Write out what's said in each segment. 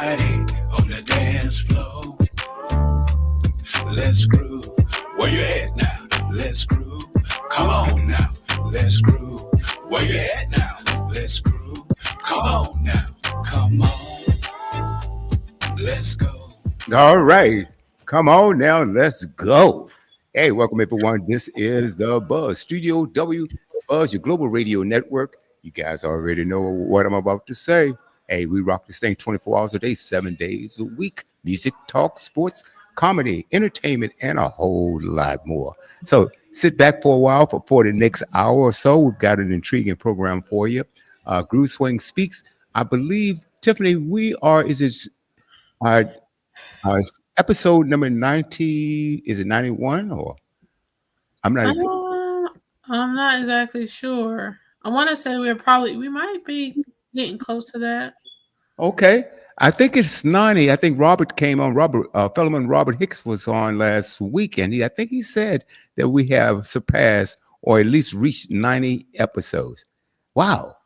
Everybody on the dance floor. Let's groove. Where you at now? Let's groove. Come on now. Let's groove. Where you at now? Let's groove. Come on now. Come on. Let's go. All right. Come on now. Let's go. Hey, welcome everyone. This is the Buzz Studio W, Buzz, your global radio network. You guys already know what I'm about to say. Hey, we rock this thing 24 hours a day, 7 days a week. Music, talk, sports, comedy, entertainment, and a whole lot more. So sit back for a while for the next hour or so. We've got an intriguing program for you. Groove Swing Speaks. I believe, Tiffany, we are, is it uh, uh, episode number 90? Is it 91 or I'm not ex- Uh, I'm not exactly sure. I want to say we might be getting close to that. okay. I think it's 90. I think Robert came on. Fellowman Robert Hicks was on last week, and I think he said that we have surpassed or at least reached 90 episodes. Wow,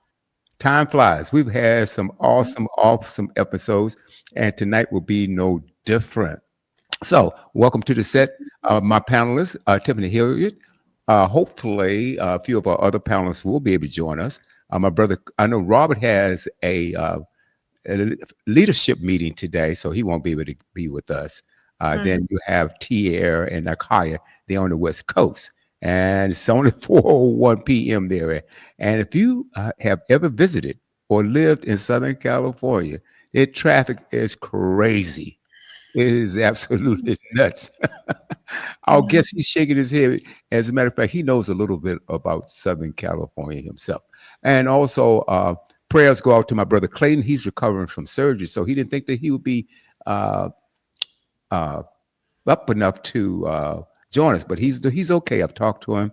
time flies. We've had some awesome episodes, and tonight will be no different. So, welcome to the set. My panelists, Tiffany Hilliard. Hopefully, a few of our other panelists will be able to join us. My brother, I know Robert has a leadership meeting today, so he won't be able to be with us. Right. Then you have Tier and Nakaya. They're on the West Coast, and it's only 4:01 p.m. there. And if you have ever visited or lived in Southern California, their traffic is crazy. It is absolutely nuts. Our Mhm. guest, he's shaking his head. As a matter of fact, he knows a little bit about Southern California himself. And also, prayers go out to my brother Clayton. He's recovering from surgery, so he didn't think that he would be uh, uh, up enough to join us, but he's okay. I've talked to him.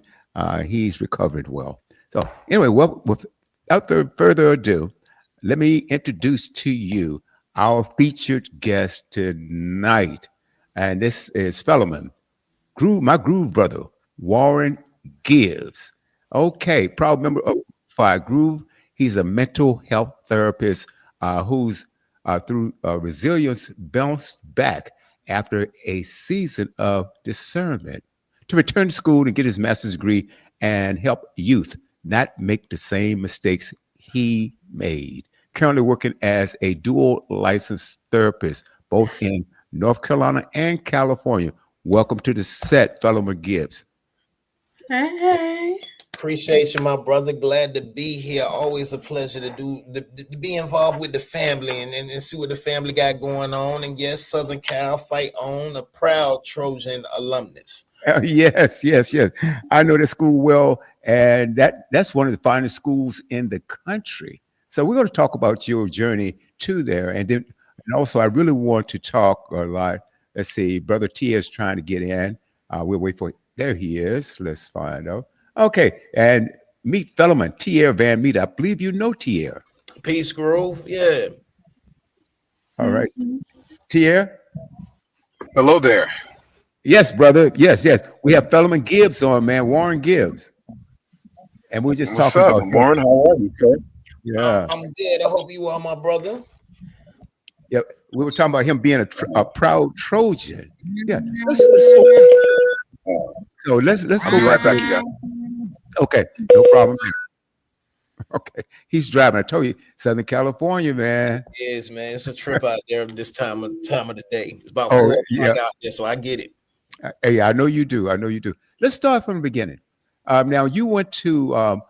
He's recovered well. So anyway, well, without further ado, let me introduce to you our featured guest tonight, and this is Fellowman my groove brother, Warren Gibbs. Okay, proud member of Fire Groove. He's a mental health therapist who's through resilience bounced back after a season of discernment to return to school and get his master's degree and help youth not make the same mistakes he made. Currently working as a dual licensed therapist, both in North Carolina and California. Welcome to the set, fellow McGibbs. Hey. Appreciate you, my brother. Glad to be here. Always a pleasure to be involved with the family and see what the family got going on. And yes, Southern Cal fight on, a proud Trojan alumnus. Yes. I know the school well, and that's one of the finest schools in the country. So we're going to talk about your journey to there, and also I really want to talk a lot. Let's see, brother T is trying to get in. We'll wait for there he is. Let's find out. Okay, and meet fellowman Tier Van Meet. I believe you know Tier. Peace Grove, yeah. All right, Mhm. Tier. Hello there. Yes, brother. Yes. We have Fellowman Gibbs on, man. Warren Gibbs, and we're just What's talking up, about him. Warren? How are you, sir? Yeah. I'm good. I hope you are, my brother. Yeah, we were talking about him being a proud Trojan. Yeah, so, let's I'll go be right back a back, little. you guys. Okay, no problem. Okay, he's driving. I told you, Southern California, man. It is, man. It's a trip out there this time of the day. It's about Oh 4 o'clock yeah, out there, so I get it. hey, I know you do. I know you do. Let's start from the beginning. Now you went to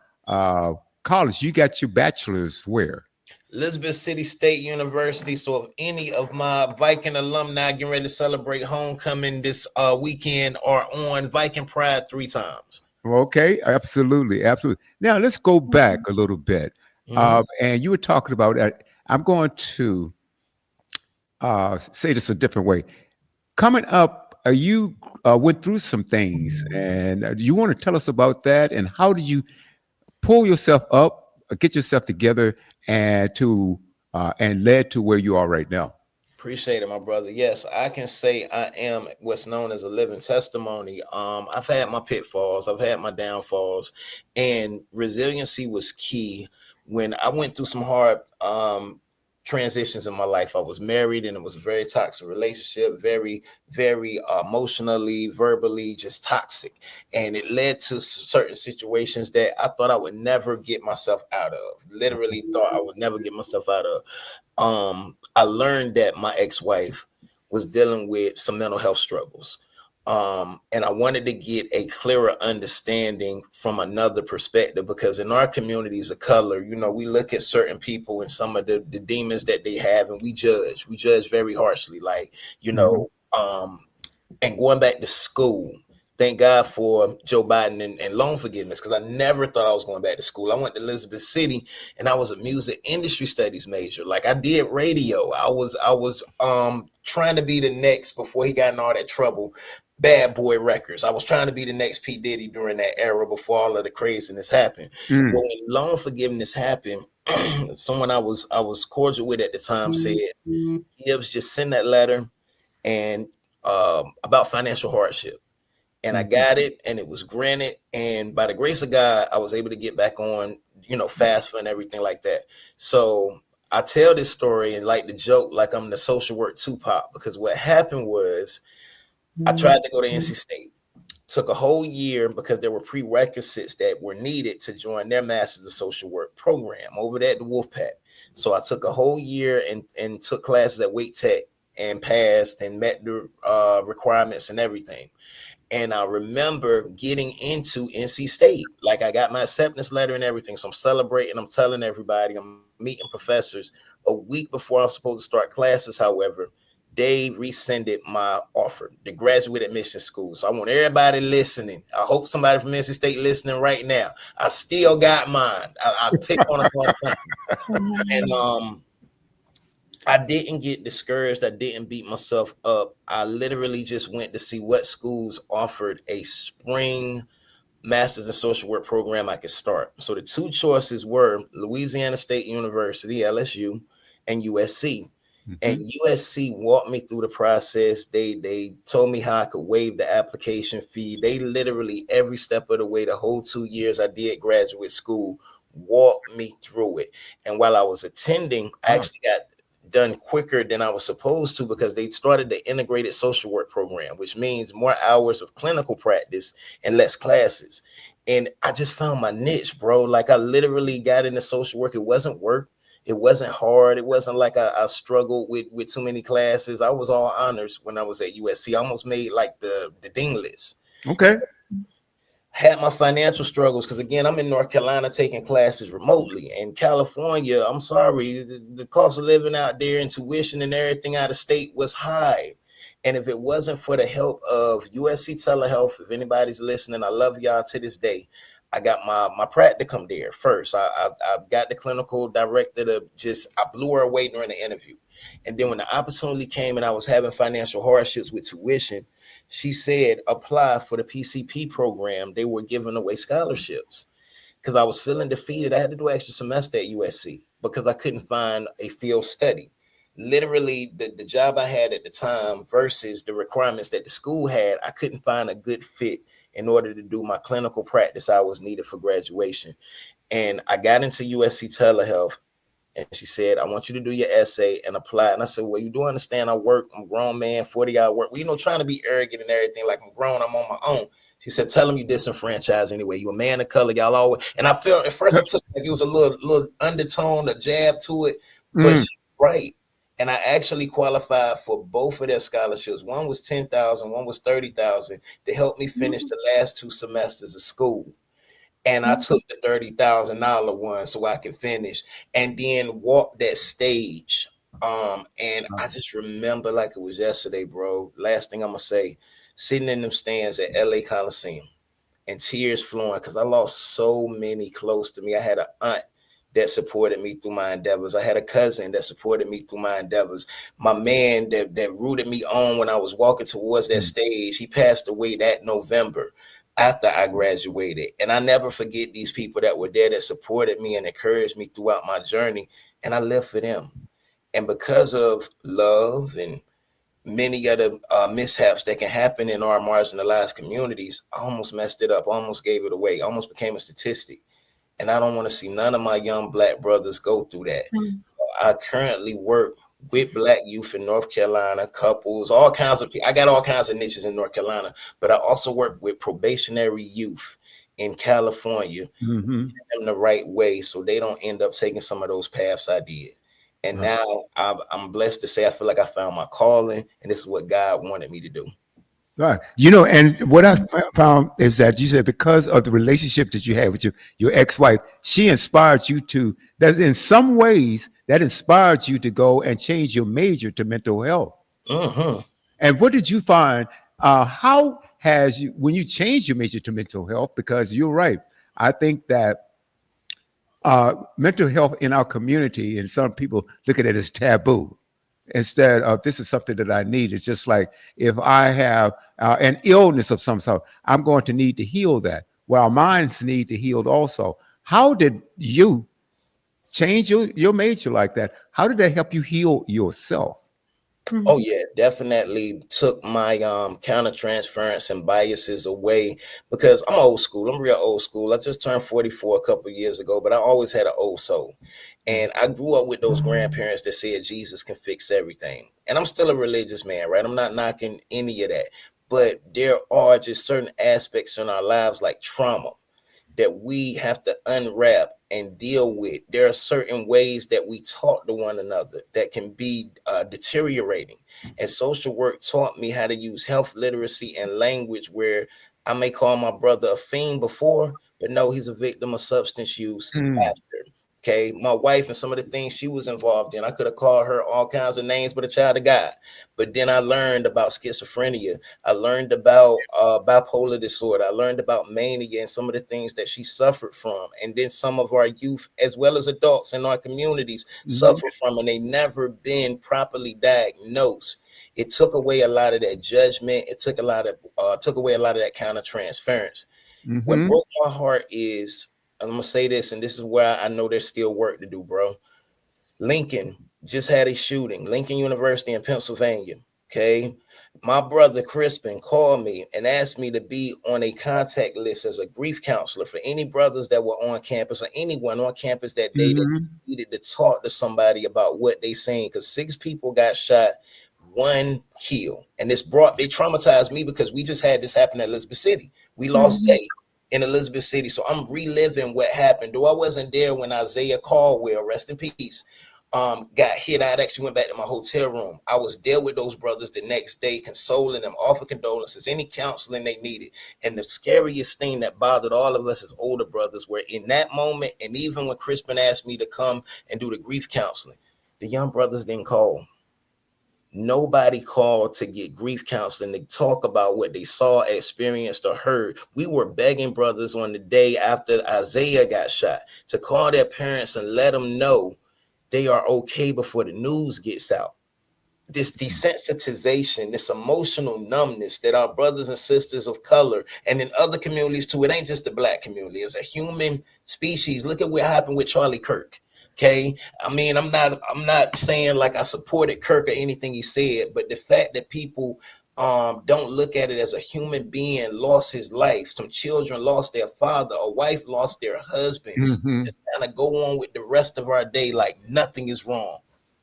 college. You got your bachelor's where? Elizabeth City State University. So if any of my Viking alumni getting ready to celebrate homecoming this weekend are on Viking Pride 3 times. Okay, absolutely. Now let's go back a little bit. Mhm. And you were talking about. I'm going to say this a different way. Coming up, you went through some things, and you want to tell us about that, and how did you pull yourself up, get yourself together, and led to where you are right now? Appreciate it, my brother. Yes, I can say I am what's known as a living testimony. I've had my pitfalls, I've had my downfalls, and resiliency was key when I went through some hard transitions in my life. I was married and it was a very toxic relationship, very, very emotionally, verbally, just toxic. And it led to certain situations that I thought I would never get myself out of. Literally thought I would never get myself out of. I learned that my ex-wife was dealing with some mental health struggles. And I wanted to get a clearer understanding from another perspective, because in our communities of color, you know, we look at certain people and some of the demons that they have, and we judge very harshly, like, you know, and going back to school. Thank God for Joe Biden and loan forgiveness, because I never thought I was going back to school. I went to Elizabeth City and I was a music industry studies major. Like, I did radio. I was trying to be the next, before he got in all that trouble, Bad Boy Records. I was trying to be the next P. Diddy during that era before all of the craziness happened. Mm. But when loan forgiveness happened, someone I was cordial with at the time said, Gibbs, just send that letter and about financial hardship. And I got it, and it was granted. And by the grace of God, I was able to get back on, you know, FAFSA and everything like that. So I tell this story and like the joke, like I'm the social work Tupac, because what happened was I tried to go to NC State. Took a whole year because there were prerequisites that were needed to join their Masters of Social Work program over there at the Wolfpack. So I took a whole year and took classes at Wake Tech and passed and met the requirements and everything. And I remember getting into NC State. Like, I got my acceptance letter and everything. So I'm celebrating. I'm telling everybody. I'm meeting professors. A week before I was supposed to start classes, however, they rescinded my offer, the graduate admission school. So I want everybody listening. I hope somebody from NC State listening right now. I still got mine. I pick on them all the time. And I didn't get discouraged. I didn't beat myself up. I literally just went to see what schools offered a spring Masters in Social Work program I could start. So the two choices were Louisiana State University, LSU, and USC. And USC walked me through the process. They told me how I could waive the application fee. They literally, every step of the way, the whole 2 years I did graduate school, walked me through it. And while I was attending, I actually got done quicker than I was supposed to, because they started the integrated social work program, which means more hours of clinical practice and less classes. And I just found my niche, bro. Like, I literally got into social work. It wasn't work. It wasn't hard. It wasn't like I struggled with too many classes. I was all honors when I was at USC. I almost made like the dean list. Okay. Had my financial struggles because, again, I'm in North Carolina taking classes remotely. In California, I'm sorry, the cost of living out there and tuition and everything out of state was high. And if it wasn't for the help of USC Telehealth, if anybody's listening, I love y'all to this day. I got my practicum there first. I got the clinical director to I blew her away during the interview. And then when the opportunity came and I was having financial hardships with tuition, she said, apply for the PCP program. They were giving away scholarships. Because I was feeling defeated. I had to do an extra semester at USC because I couldn't find a field study. Literally, the job I had at the time versus the requirements that the school had, I couldn't find a good fit in order to do my clinical practice I was needed for graduation. And I got into USC Telehealth, and she said, I want you to do your essay and apply. And I said, well, you do understand I work. I'm a grown man, 40-hour work. Well, you know, trying to be arrogant and everything, like I'm grown, I'm on my own. She said, tell them you disenfranchised anyway. You a man of color, y'all always. And I felt at first I took like it was a little undertone, a jab to it, but she's right. And I actually qualified for both of their scholarships. One was $10,000, one was $30,000 to help me finish the last 2 semesters of school. And I took the $30,000 one so I could finish and then walk that stage. And I just remember like it was yesterday, bro. Last thing I'm gonna say, sitting in them stands at LA Coliseum and tears flowing because I lost so many close to me. I had an aunt that supported me through my endeavors. I had a cousin that supported me through my endeavors. My man that rooted me on when I was walking towards that stage, he passed away that November after I graduated. And I never forget these people that were there that supported me and encouraged me throughout my journey. And I live for them. And because of love and many other mishaps that can happen in our marginalized communities, I almost messed it up, almost gave it away, almost became a statistic. And I don't want to see none of my young Black brothers go through that. I currently work with Black youth in North Carolina, couples, all kinds of people. I got all kinds of niches in North Carolina, but I also work with probationary youth in California Mm-hmm. them the right way so they don't end up taking some of those paths I did. And Right. now I'm blessed to say I feel like I found my calling, and this is what God wanted me to do. Right. And what I found is that you said because of the relationship that you had with your ex-wife, she inspired you to, that in some ways that inspired you to go and change your major to mental health. Hmm. And what did you find? How has you, when you changed your major to mental health? Because you're right. I think that mental health in our community, and some people look at it as taboo. Instead of this is something that I need. It's just like if I have an illness of some sort, I'm going to need to heal that. While minds need to heal also. How did you change your major like that? How did that help you heal yourself? Oh yeah, definitely took my counter transference and biases away because I'm old school. I'm real old school. I just turned 44 a couple of years ago, but I always had an old soul. And I grew up with those grandparents that said Jesus can fix everything. And I'm still a religious man, right? I'm not knocking any of that. But there are just certain aspects in our lives like trauma that we have to unwrap and deal with. There are certain ways that we talk to one another that can be deteriorating. And social work taught me how to use health literacy and language where I may call my brother a fiend before, but no, he's a victim of substance use Mm, after. Okay, my wife and some of the things she was involved in, I could have called her all kinds of names, but a child of God. But then I learned about schizophrenia. I learned about bipolar disorder. I learned about mania and some of the things that she suffered from. And then some of our youth, as well as adults in our communities, mhm, suffer from, and they never been properly diagnosed. It took away a lot of that judgment. It took away a lot of that counter transference. What mhm, broke my heart is, I'm gonna say this, and this is where I know there's still work to do, bro. Lincoln just had a shooting, Lincoln University in Pennsylvania. Okay. My brother Crispin called me and asked me to be on a contact list as a grief counselor for any brothers that were on campus or anyone on campus that day that mhm, needed to talk to somebody about what they seen. Because 6 people got shot, one kill. And they traumatized me because we just had this happen at Elizabeth City. We lost Mhm. Zay in Elizabeth City. So I'm reliving what happened. Though I wasn't there when Isaiah Caldwell, rest in peace, got hit. I actually went back to my hotel room. I was there with those brothers the next day, consoling them, offer condolences, any counseling they needed. And the scariest thing that bothered all of us as older brothers were in that moment, and even when Crispin asked me to come and do the grief counseling, the young brothers didn't call. Nobody called to get grief counseling to talk about what they saw, experienced, or heard. We were begging brothers on the day after Isaiah got shot to call their parents and let them know they are okay before the news gets out. This desensitization, this emotional numbness that our brothers and sisters of color and in other communities too, it ain't just the Black community, it's a human species. Look at what happened with Charlie Kirk. Okay. I mean, I'm not saying like I supported Kirk or anything he said, but the fact that people don't look at it as a human being lost his life. Some children lost their father, a wife lost their husband. mhm, Just kind of go on with the rest of our day like nothing is wrong.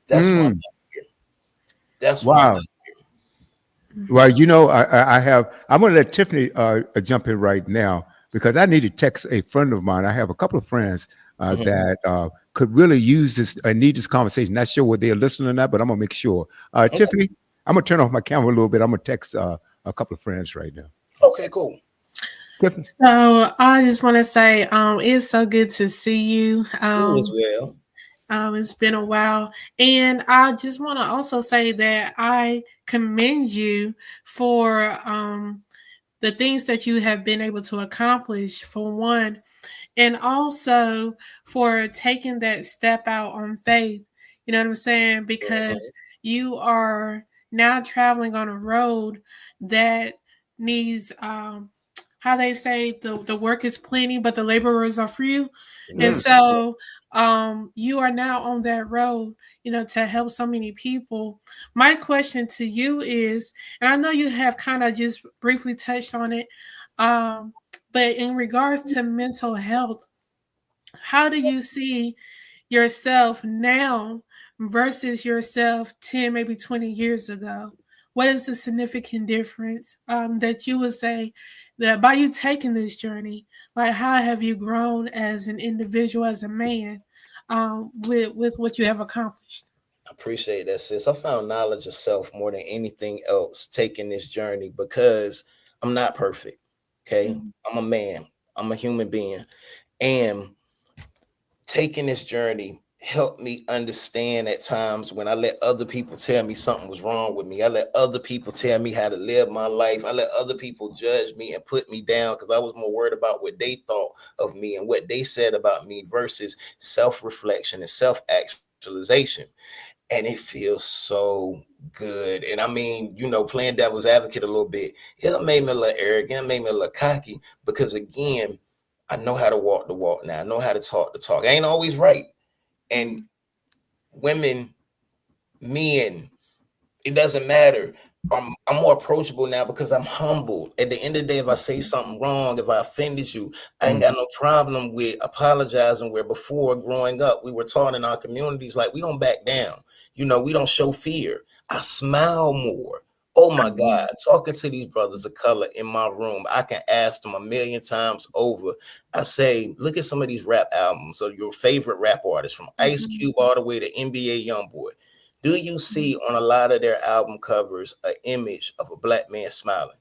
That's why I'm mm. here. That's why I'm Wow. Well, I'm going to let Tiffany jump in right now because I need to text a friend of mine. I have a couple of friends Mhm. that could really use this, need this conversation. Not sure whether they're listening or not, but I'm going to make sure. Okay. Tiffany, I'm going to turn off my camera a little bit. I'm going to text a couple of friends right now. Okay, cool. Tiffany? So I just want to say, it's so good to see you. You as well. It's been a while, and I just want to also say that I commend you for the things that you have been able to accomplish. For one, and also for taking that step out on faith. You know what I'm saying? Because Mhm. you are now traveling on a road that needs how they say the work is plenty but the laborers are few. And Mm, Yes. so you are now on that road, to help so many people. My question to you is, and I know you have kind of just briefly touched on it, um but in regards to mental health, how do you see yourself now versus yourself 10, maybe 20 years ago? What is the significant difference that you would say that by you taking this journey, like how have you grown as an individual, as a man, with what you have accomplished? I appreciate that, sis. I found knowledge of self more than anything else taking this journey because I'm not perfect. Okay. Mhm. I'm a man, I'm a human being. And taking this journey helped me understand at times when I let other people tell me something was wrong with me. I let other people tell me how to live my life. I let other people judge me and put me down because I was more worried about what they thought of me and what they said about me versus self-reflection and self-actualization. And it feels so good. And I mean, playing devil's advocate a little bit, it made me a little arrogant, it made me a little cocky because again, I know how to walk the walk now. I know how to talk the talk. I ain't always right. And women, men, it doesn't matter. I'm more approachable now because I'm humble. At the end of the day, if I say something wrong, if I offended you, I ain't got no problem with apologizing. Where before growing up, we were taught in our communities like we don't back down. We don't show fear. I smile more. Oh my God, talking to these brothers of color in my room, I can ask them a million times over. I say, look at some of these rap albums of your favorite rap artists from Ice Cube all the way to NBA Youngboy. Do you see on a lot of their album covers an image of a black man smiling?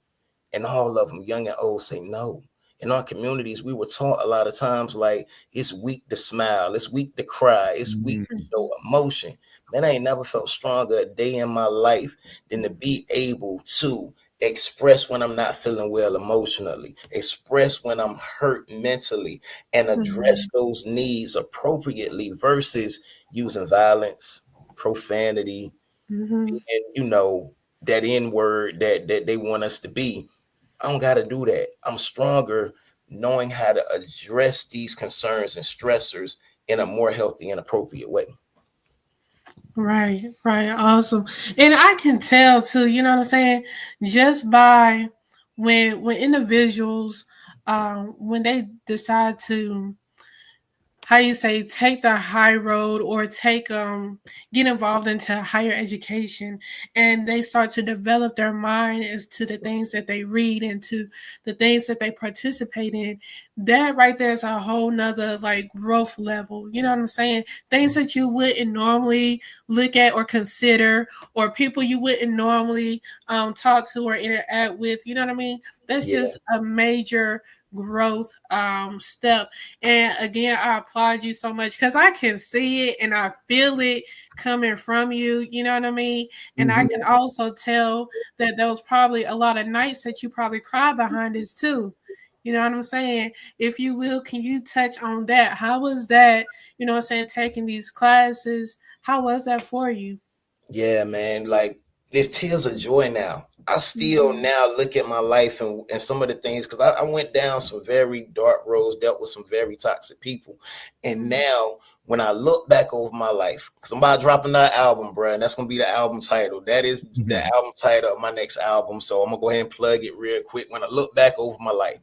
And all of them, young and old, say no. In our communities, we were taught a lot of times like it's weak to smile, it's weak to cry, it's weak to show emotion. Man, I ain't never felt stronger a day in my life than to be able to express when I'm not feeling well emotionally, express when I'm hurt mentally, and address those needs appropriately versus using violence, profanity, Mhm. and that N word that they want us to be. I don't got to do that. I'm stronger knowing how to address these concerns and stressors in a more healthy and appropriate way. Right, right, awesome. And I can tell too, you know what I'm saying? Just by when individuals when they decide to, how you say, take the high road or take get involved into higher education, and they start to develop their mind as to the things that they read and to the things that they participate in, that right there is a whole nother like growth level. You know what I'm saying? Things that you wouldn't normally look at or consider, or people you wouldn't normally talk to or interact with. You know what I mean? That's Yeah. just a major growth step. And again, I applaud you so much because I can see it and I feel it coming from you. You know what I mean? And I can also tell that there was probably a lot of nights that you probably cried behind this too. You know what I'm saying? If you will, can you touch on that? How was that, you know what I'm saying, taking these classes? How was that for you? Yeah, man. Like there's tears of joy now. I still Mhm. now look at my life and some of the things because I went down some very dark roads, dealt with some very toxic people. And now when I look back over my life, because I'm about to drop another album, bro, and that's gonna be the album title. That is the album title of my next album. So I'm gonna go ahead and plug it real quick. When I look back over my life,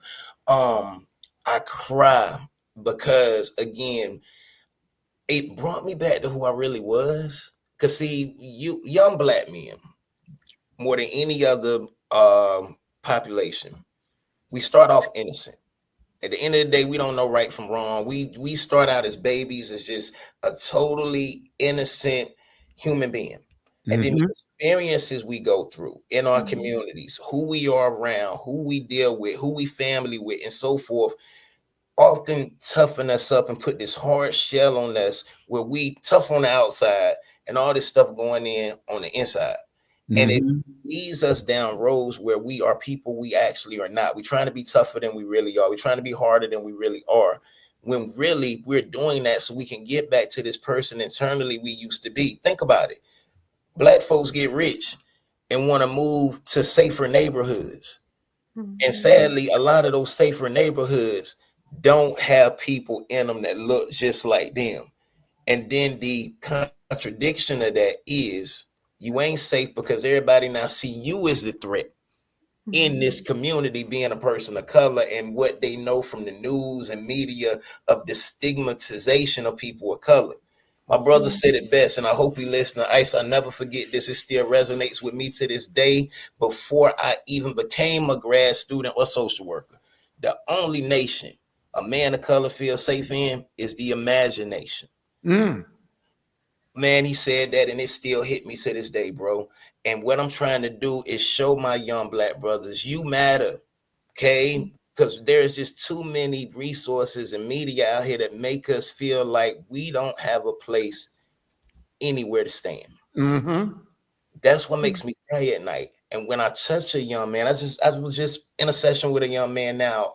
I cry because again, it brought me back to who I really was. Cause see, you young black men, more than any other population, we start off innocent. At the end of the day, we don't know right from wrong. We start out as babies as just a totally innocent human being. And then the experiences we go through in our communities, who we are around, who we deal with, who we family with, and so forth, often toughen us up and put this hard shell on us where we tough on the outside and all this stuff going in on the inside. And it leads us down roads where we are people we actually are not. We're trying to be tougher than we really are. We're trying to be harder than we really are. When really we're doing that so we can get back to this person internally we used to be. Think about it. Black folks get rich and want to move to safer neighborhoods. And sadly, a lot of those safer neighborhoods don't have people in them that look just like them. And then the contradiction of that is you ain't safe because everybody now see you as the threat in this community, being a person of color and what they know from the news and media of the stigmatization of people of color. My brother said it best, and I hope he listening. Ice, I never forget this. It still resonates with me to this day. Before I even became a grad student or social worker, the only nation a man of color feels safe in is the imagination. Mm. Man, he said that, and it still hit me to this day, bro. And what I'm trying to do is show my young black brothers, you matter, okay? Because there's just too many resources and media out here that make us feel like we don't have a place anywhere to stand. Mm-hmm. That's what makes me cry at night. And when I touch a young man, I was just in a session with a young man now.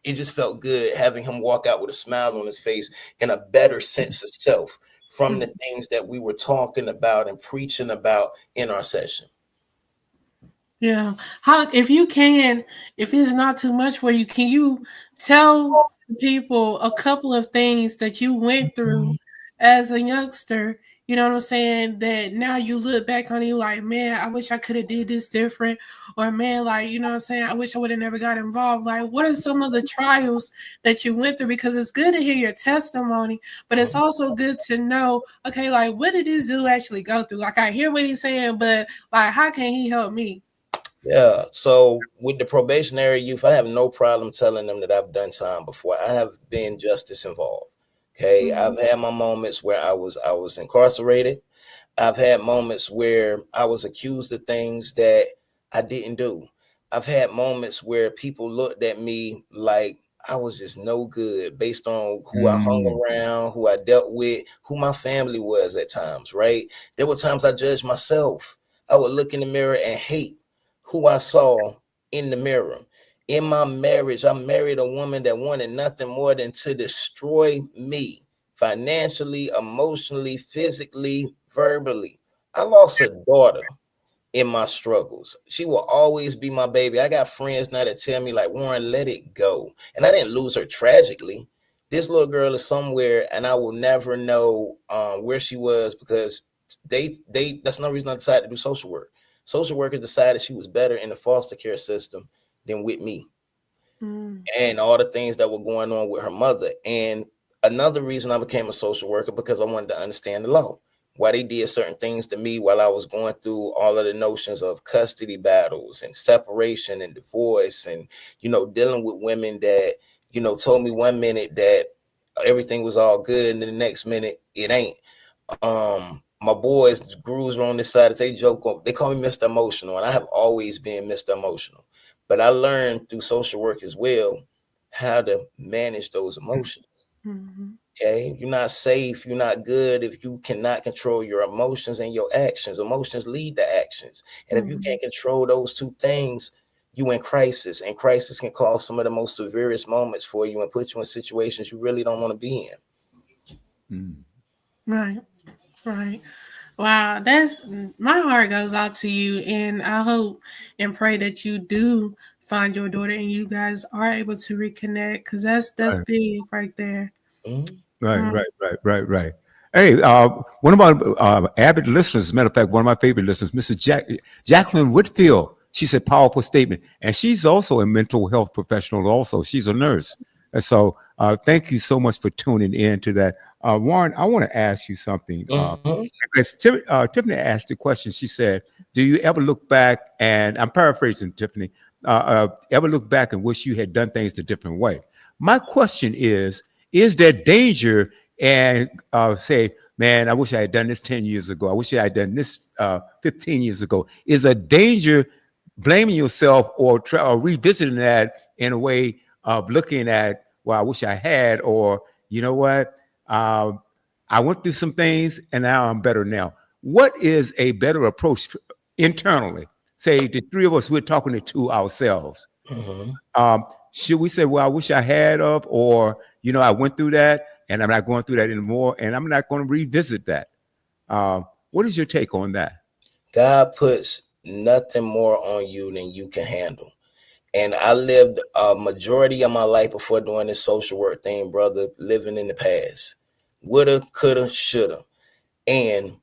It just felt good having him walk out with a smile on his face and a better sense of self from the things that we were talking about and preaching about in our session. Yeah. How, if you can, if it's not too much for you, can you tell people a couple of things that you went through as a youngster? You know what I'm saying? That now you look back on it, you like, man, I wish I could have did this different. Or man, like, you know what I'm saying? I wish I would have never got involved. Like, what are some of the trials that you went through? Because it's good to hear your testimony, but it's also good to know, okay, like, what did this dude actually go through? Like, I hear what he's saying, but like, how can he help me? Yeah. So with the probationary youth, I have no problem telling them that I've done time before. I have been justice involved. Okay. Mhm. I've had my moments where I was incarcerated. I've had moments where I was accused of things that I didn't do. I've had moments where people looked at me like I was just no good based on who I hung around, who I dealt with, who my family was at times, right? There were times I judged myself. I would look in the mirror and hate who I saw in the mirror. In my marriage, I married a woman that wanted nothing more than to destroy me financially, emotionally, physically, verbally. I lost a daughter in my struggles. She will always be my baby. I got friends now that tell me, like, Warren, let it go. And I didn't lose her tragically. This little girl is somewhere, and I will never know where she was because they that's no reason I decided to do social work. Social worker decided she was better in the foster care system than with me and all the things that were going on with her mother. And another reason I became a social worker because I wanted to understand the law. Why they did certain things to me while I was going through all of the notions of custody battles and separation and divorce and, dealing with women that, told me one minute that everything was all good and the next minute it ain't. My boys, grooves are on this side. They joke, they call me Mr. Emotional, and I have always been Mr. Emotional. But I learned through social work as well how to manage those emotions. Mm-hmm. Okay, you're not safe, you're not good if you cannot control your emotions and your actions. Emotions lead to actions, and if you can't control those two things, you in crisis, and crisis can cause some of the most severest moments for you and put you in situations you really don't want to be in. Right. Right. Wow, that's, my heart goes out to you, and I hope and pray that you do find your daughter and you guys are able to reconnect, because that's Right, big right there. Mhm. right. Hey, one of my avid listeners, as a matter of fact, one of my favorite listeners, Mrs. Jacqueline Whitfield, she said powerful statement. And she's also a mental health professional also. She's a nurse. And so thank you so much for tuning in to that. Warren, I want to ask you something. Mhm. Because Tiffany asked the question, she said, do you ever look back, and I'm paraphrasing Tiffany, ever look back and wish you had done things a different way? My question is there danger and say, man, I wish I had done this 10 years ago. I wish I had done this 15 years ago. Is a danger blaming yourself or revisiting that in a way of looking at, well, I wish I had, or, you know what? I went through some things and now I'm better now. What is a better approach internally? Say the three of us, we're talking to ourselves. Mhm. Um, should we say, well, I wish I had of, or, I went through that and I'm not going through that anymore and I'm not going to revisit that? What is your take on that? God puts nothing more on you than you can handle. And I lived a majority of my life before doing this social work thing, brother, living in the past. Woulda, coulda, shoulda. And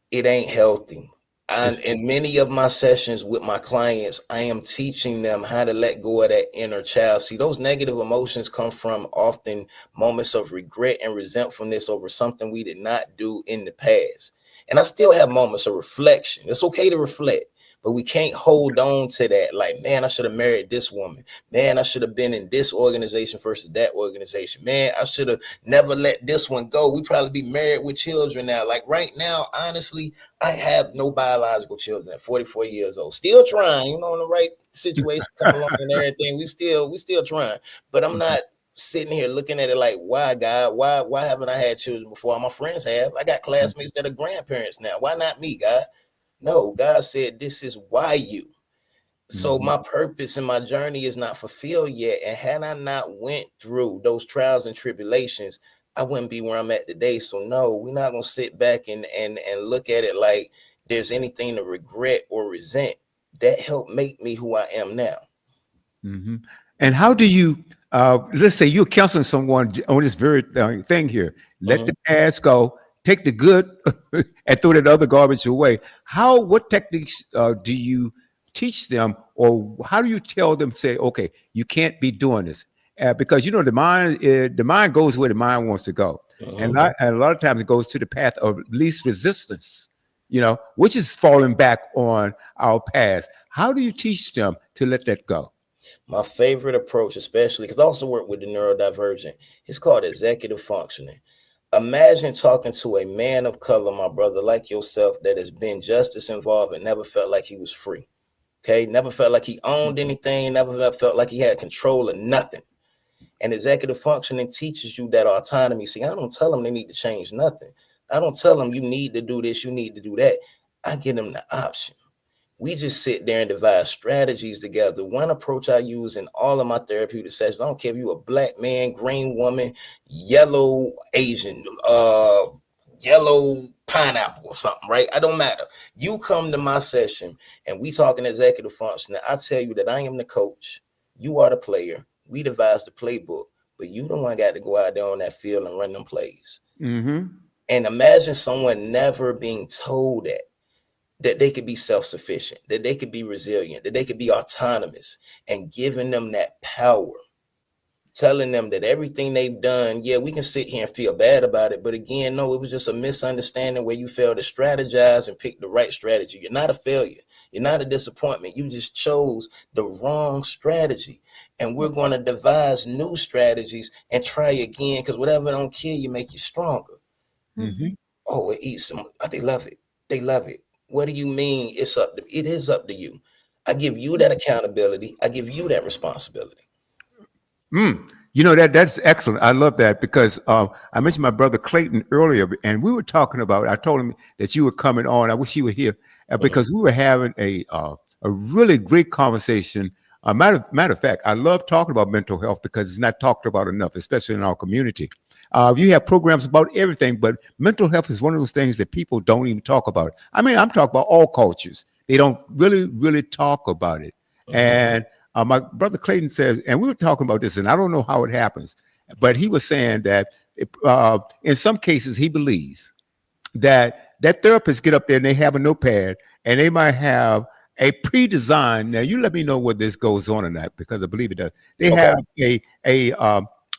it ain't healthy. And in many of my sessions with my clients, I am teaching them how to let go of that inner child. See, those negative emotions come from often moments of regret and resentfulness over something we did not do in the past. And I still have moments of reflection. It's okay to reflect, but we can't hold on to that. Like, man, I should have married this woman. Man, I should have been in this organization versus that organization. Man, I should have never let this one go. We probably be married with children now. Like right now, honestly, I have no biological children at 44 years old. Still trying, in the right situation come along and everything. We still trying. But I'm not sitting here looking at it like, why, God? Why haven't I had children before? All my friends have. I got classmates that are grandparents now. Why not me, God? No, God said, this is why you. So my purpose and my journey is not fulfilled yet. And had I not went through those trials and tribulations, I wouldn't be where I'm at today. So no, we're not going to sit back and look at it like there's anything to regret or resent. That helped make me who I am now. Mm-hmm. And how do you, let's say you're counseling someone on this very thing here, let the past go, take the good and throw that other garbage away. What techniques do you teach them, or how do you tell them, say, okay, you can't be doing this? Because, the mind goes where the mind wants to go. And a lot of times it goes to the path of least resistance, which is falling back on our past. How do you teach them to let that go? My favorite approach, especially because I also work with the neurodivergent, it's called executive functioning. Imagine talking to a man of color, my brother, like yourself, that has been justice involved and never felt like he was free. Okay, never felt like he owned anything, never felt like he had control of nothing. And executive functioning teaches you that autonomy. See, I don't tell them they need to change nothing. I don't tell them you need to do this, you need to do that. I give them the option. We just sit there and devise strategies together. One approach I use in all of my therapeutic sessions, I don't care if you're a black man, green woman, yellow Asian, yellow pineapple or something, right? I don't matter. You come to my session and we talking executive functioning. I tell you that I am the coach. You are the player. We devise the playbook, but you the one got to go out there on that field and run them plays. And imagine someone never being told that they could be self-sufficient, that they could be resilient, that they could be autonomous, and giving them that power, telling them that everything they've done, yeah, we can sit here and feel bad about it. But again, no, it was just a misunderstanding where you failed to strategize and pick the right strategy. You're not a failure. You're not a disappointment. You just chose the wrong strategy. And we're going to devise new strategies and try again, because whatever don't kill you, make you stronger. Oh, it eats some. They love it. They love it. What do you mean? It is up to you. I give you that accountability. I give you that responsibility. That's excellent. I love that because I mentioned my brother Clayton earlier, and we were talking about. I told him that you were coming on. I wish you were here because we were having a really great conversation. Matter of fact, I love talking about mental health because it's not talked about enough, especially in our community. You have programs about everything, but mental health is one of those things that people don't even talk about. I mean, I'm talking about all cultures. They don't really, really talk about it. And my brother Clayton says, and we were talking about this, and I don't know how it happens, but he was saying that in some cases he believes that therapists get up there and they have a notepad and they might have a pre-designed. Now, you let me know whether this goes on or not, because I believe it does. They have a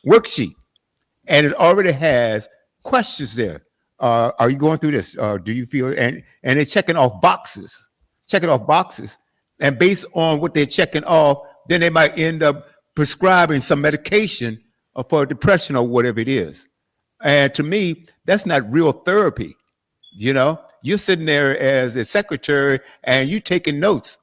worksheet. And it already has questions there. Are you going through this? Do you feel? And they're checking off boxes. And based on what they're checking off, then they might end up prescribing some medication for depression or whatever it is. And to me, that's not real therapy. You're sitting there as a secretary and you're taking notes,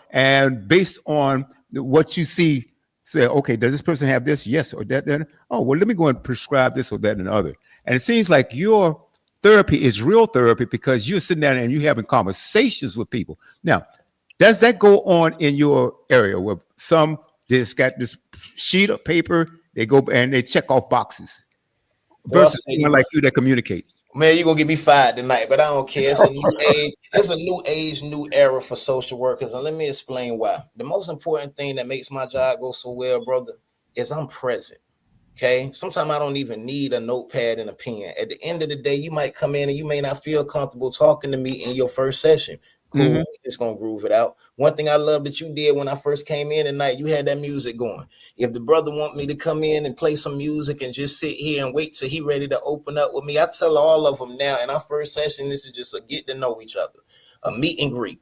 and based on what you see, say, okay, does this person have this? Yes, or that, that. Oh, well, let me go and prescribe this or that and other. And it seems like your therapy is real therapy because you're sitting down and you're having conversations with people. Now, does that go on in your area where some just got this sheet of paper, they go and they check off boxes versus someone like you that communicate? Man, you're gonna get me fired tonight, but I don't care. It's a new age, new era for social workers. And let me explain why. The most important thing that makes my job go so well, brother, is I'm present. Okay. Sometimes I don't even need a notepad and a pen. At the end of the day, you might come in and you may not feel comfortable talking to me in your first session. Cool. Mm-hmm. We just gonna groove it out. One thing I love that you did when I first came in tonight, you had that music going. If the brother want me to come in and play some music and just sit here and wait till he ready to open up with me, I tell all of them now in our first session, this is just a get to know each other, a meet and greet.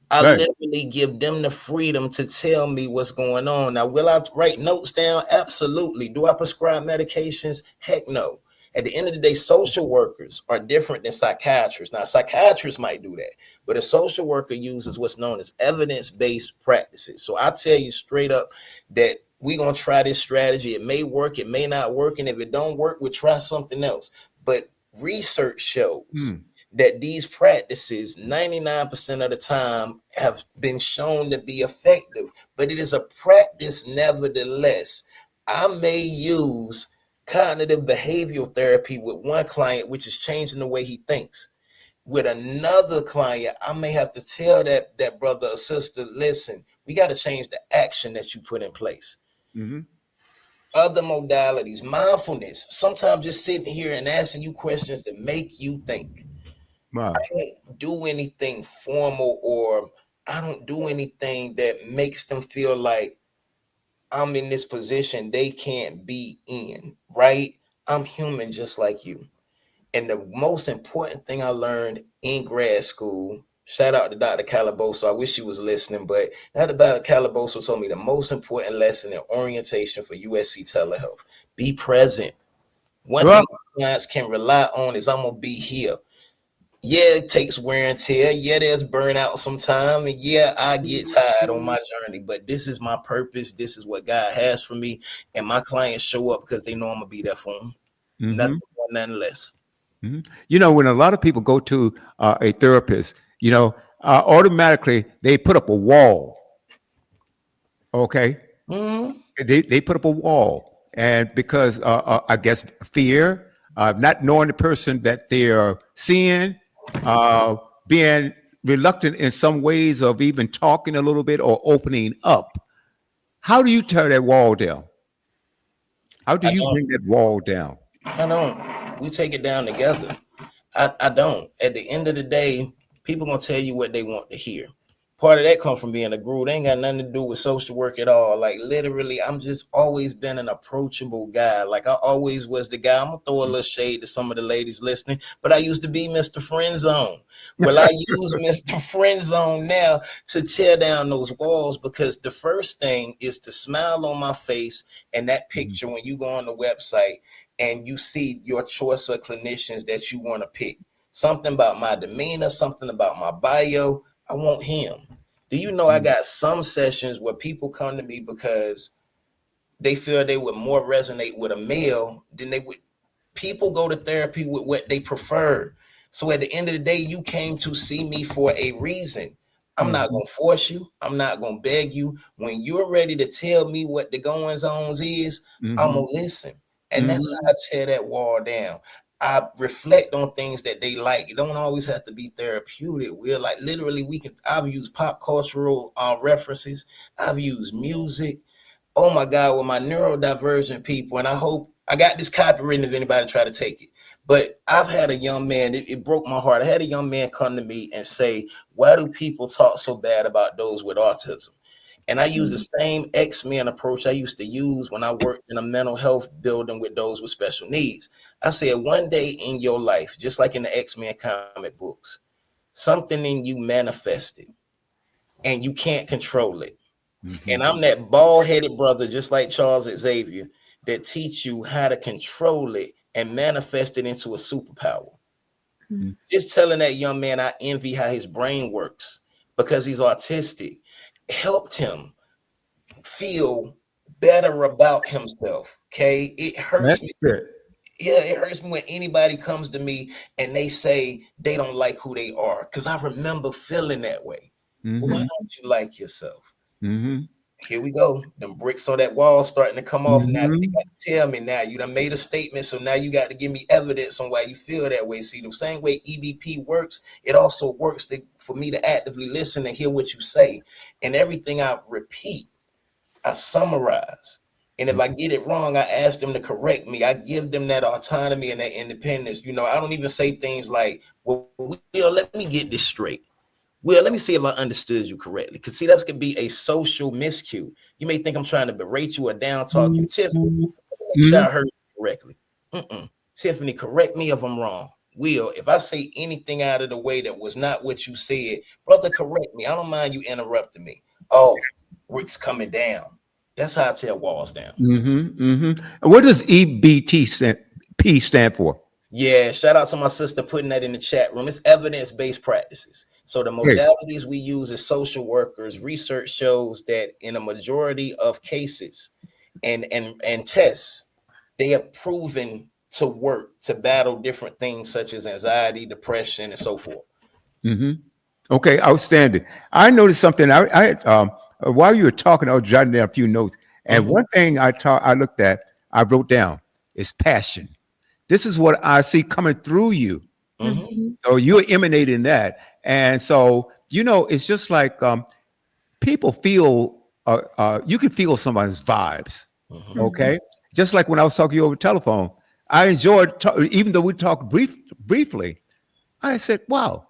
I Right. literally give them the freedom to tell me what's going on. Now, will I write notes down? Absolutely. Do I prescribe medications? Heck no. At the end of the day, social workers are different than psychiatrists. Now, psychiatrists might do that, but a social worker uses what's known as evidence-based practices. So I tell you straight up that we're going to try this strategy. It may work, it may not work, and if it don't work, we'll try something else. But research shows that these practices 99% of the time have been shown to be effective, but it is a practice nevertheless. I may use cognitive behavioral therapy with one client, which is changing the way he thinks. With another client, I may have to tell that brother or sister, listen, we got to change the action that you put in place. Mm-hmm. Other modalities, mindfulness, sometimes just sitting here and asking you questions that make you think. Wow. Don't do anything formal, or I don't do anything that makes them feel like I'm in this position they can't be in, right? I'm human just like you. And the most important thing I learned in grad school, shout out to Dr. Calaboso. I wish she was listening, but Dr. Calaboso told me the most important lesson in orientation for USC telehealth: be present. One Well, thing clients can rely on is I'm going to be here. Yeah, it takes wear and tear. Yeah, there's burnout sometime. And yeah, I get tired on my journey, but this is my purpose. This is what God has for me. And my clients show up because they know I'm going to be there for them. mm-hmm. Nothing more, nothing less. Mm-hmm. You know, when a lot of people go to a therapist, automatically they put up a wall. Okay. Mm-hmm. They put up a wall, and because I guess fear, not knowing the person that they're seeing, uh, being reluctant in some ways of even talking a little bit or opening up. How do you tear that wall down? How do I you don't. bring that wall down? I don't. We take it down together. I don't. At the end of the day, people gonna tell you what they want to hear. Part of that come from being a guru. They ain't got nothing to do with social work at all. Like literally, I'm just always been an approachable guy. Like I always was the guy. I'm gonna throw a little shade to some of the ladies listening, but I used to be Mr. Friend Zone. Well, I use Mr. Friend Zone now to tear down those walls, because the first thing is to smile on my face, and that picture when you go on the website and you see your choice of clinicians that you want to pick. Something about my demeanor, something about my bio. I want him. Do you know I got some sessions where people come to me because they feel they would more resonate with a male than they would. People go to therapy with what they prefer. So at the end of the day, you came to see me for a reason. I'm not Mhm. gonna force you. I'm not gonna beg you. When you're ready to tell me what the goings on is, I'm Mhm. gonna listen. And that's how Mhm. I tear that wall down. I reflect on things that they like. It don't always have to be therapeutic. We're like literally I've used pop cultural references. I've used music. Oh my God, with my neurodivergent people, and I hope I got this copywritten if anybody try to take it. But I've had a young man, it broke my heart. I had a young man come to me and say, why do people talk so bad about those with autism? And I use the same X-Men approach I used to use when I worked in a mental health building with those with special needs. I said, one day in your life, just like in the X-Men comic books, something in you manifested and you can't control it. And Mhm. I'm that bald-headed brother, just like Charles Xavier, that teach you how to control it and manifest it into a superpower. Mhm. Just telling that young man I envy how his brain works because he's autistic helped him feel better about himself. Okay. It hurts me. That's it. Yeah, it hurts me when anybody comes to me and they say they don't like who they are, because I remember feeling that way. Well, why Mhm. don't you like yourself? Mhm. Here we go. Them bricks on that wall starting to come off now. You Mhm. got to tell me now. You done made a statement, so now you got to give me evidence on why you feel that way. See, the same way EBP works, it also works for me to actively listen and hear what you say. And everything I repeat, I summarize. And if I get it wrong, I ask them to correct me. I give them that autonomy and that independence. I don't even say things like, well, Will, let me get this straight. Well, let me see if I understood you correctly. Because see, that could be a social miscue. You may think I'm trying to berate you or down talk you. Tiffany, make sure I heard you correctly. Tiffany, correct me if I'm wrong. Will, if I say anything out of the way that was not what you said, brother, correct me. I don't mind you interrupting me. Oh, Rick's coming down. That's how I tear walls down. And what does P stand for? Yeah, shout out to my sister putting that in the chat room. It's evidence-based practices. So the Great. modalities we use as social workers, research shows that in a majority of cases and tests, they have proven to work to battle different things such as anxiety, depression, and so forth. Okay, outstanding. I noticed something. While you were talking, I was jotting down a few notes, and one thing I looked at, I wrote down is passion. This is what I see coming through you. So you're emanating that, and so it's just like people feel. You can feel somebody's vibes. Okay, just like when I was talking to you over the telephone, I enjoyed, even though we talked briefly. I said, "Wow,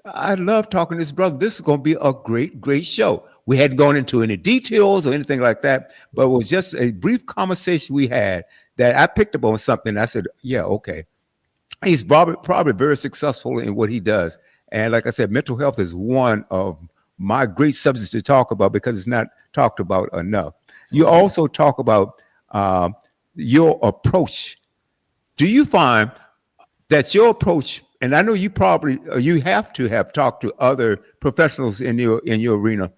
I love talking to this brother. This is going to be a great, great show." We hadn't gone into any details or anything like that, but it was just a brief conversation we had that I picked up on something. And I said, "Yeah, okay." He's probably very successful in what he does, and like I said, mental health is one of my great subjects to talk about because it's not talked about enough. You also talk about your approach. Do you find that your approach, and I know you have to have talked to other professionals in your arena.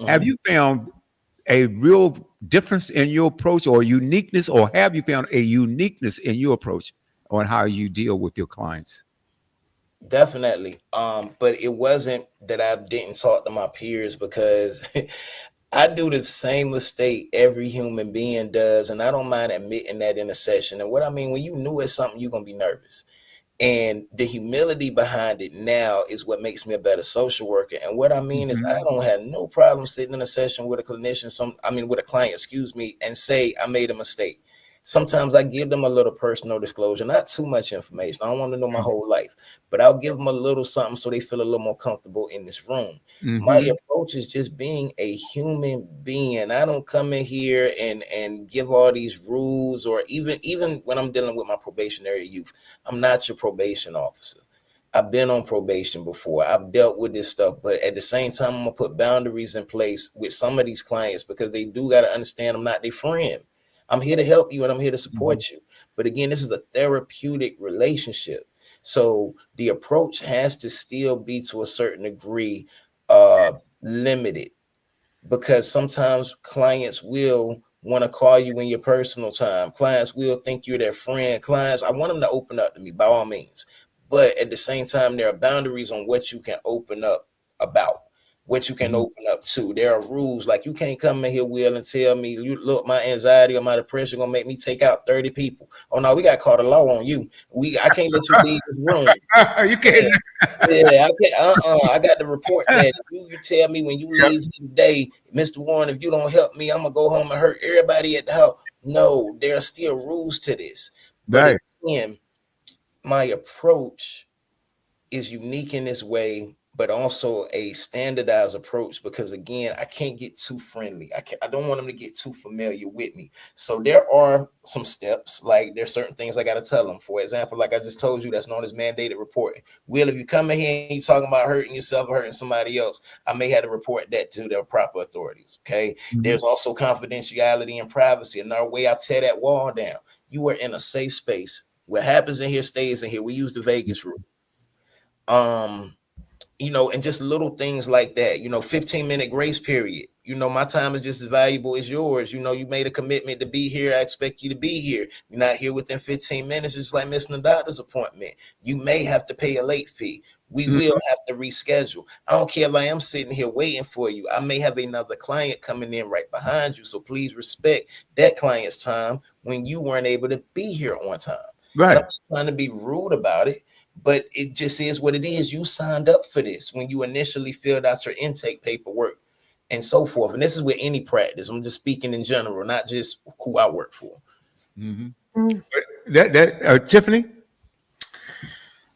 Have you found a real difference in your approach or uniqueness, or have you found a uniqueness in your approach on how you deal with your clients? Definitely. But it wasn't that I didn't talk to my peers, because I do the same mistake every human being does, and I don't mind admitting that in a session. And what I mean, when you new at something, you're gonna be nervous. And the humility behind it now is what makes me a better social worker. And what I mean is, I don't have no problem sitting in a session with a clinician, with a client, and say I made a mistake. Sometimes I give them a little personal disclosure, not too much information. I don't want to know my whole life, but I'll give them a little something so they feel a little more comfortable in this room. My approach is just being a human being. I don't come in here and give all these rules, or even when I'm dealing with my probationary youth, I'm not your probation officer. I've been on probation before. I've dealt with this stuff, but at the same time, I'm gonna put boundaries in place with some of these clients, because they do got to understand I'm not their friend. I'm here to help you and I'm here to support you. But again, this is a therapeutic relationship. So the approach has to still be, to a certain degree, limited, because sometimes clients will want to call you in your personal time. Clients will think you're their friend. Clients, I want them to open up to me by all means. But at the same time, there are boundaries on what you can open up about, what you can open up to. There are rules, like you can't come in here, Will, and tell me, look, my anxiety or my depression gonna make me take out 30 people. Oh no, we got caught a law on you. I can't let you leave this room. You can't. Yeah, I can't. I got to report that. You tell me when you leave today, Mr. Warren, if you don't help me, I'm gonna go home and hurt everybody at the house. No, there are still rules to this. But again, my approach is unique in this way, but also a standardized approach, because again, I can't get too friendly. I don't want them to get too familiar with me. So there are some steps, like there's certain things I got to tell them. For example, like I just told you, that's known as mandated reporting. Will, if you come in here and you talking about hurting yourself or hurting somebody else, I may have to report that to their proper authorities. Okay. There's also confidentiality and privacy. Another way I tear that wall down. You are in a safe space. What happens in here stays in here. We use the Vegas rule. And just little things like that, 15-minute grace period. My time is just as valuable as yours. You made a commitment to be here. I expect you to be here. You're not here within 15 minutes. It's like missing a doctor's appointment. You may have to pay a late fee. We will have to reschedule. I don't care if I am sitting here waiting for you. I may have another client coming in right behind you. So please respect that client's time when you weren't able to be here on time. Right. And I'm just trying to be rude about it, but it just is what it is. You signed up for this when you initially filled out your intake paperwork. and so forth. And this is with any practice. I'm just speaking in general, not just who I work for. Mm-hmm. Mm. Tiffany.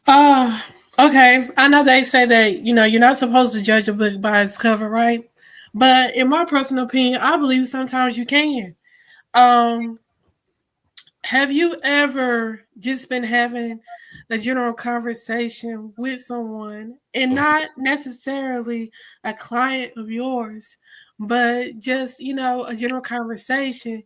Uh, okay. I know they say that, you're not supposed to judge a book by its cover, right? But in my personal opinion, I believe sometimes you can. Um, have you ever just been having a general conversation with someone and not necessarily a client of yours, but just, a general conversation,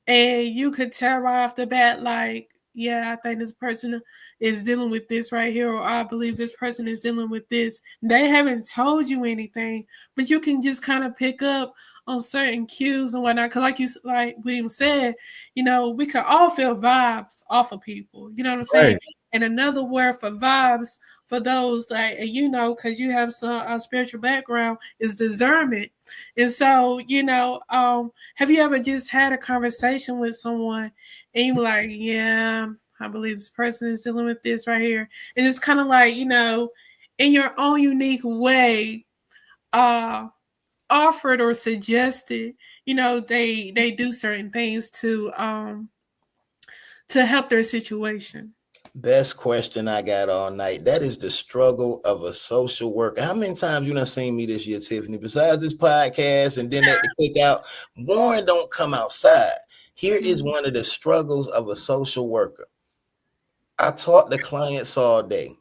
and you could tell right off the bat, like, yeah, I think this person is dealing with this right here, or I believe this person is dealing with this. They haven't told you anything, but you can just kind of pick up on certain cues and whatnot. Because, like William said, we can all feel vibes off of people. You know what I'm saying? Right. And another word for vibes for those, like, because you have some spiritual background, is discernment. And so, have you ever just had a conversation with someone and you were like, yeah, I believe this person is dealing with this right here? And it's kind of like, in your own unique way, offered or suggested, they do certain things to help their situation. Best question I got all night. That is the struggle of a social worker. How many times you done seen me this year, Tiffany? Besides this podcast and then at the cookout, Warren don't come outside. Here is one of the struggles of a social worker. I talk to clients all day.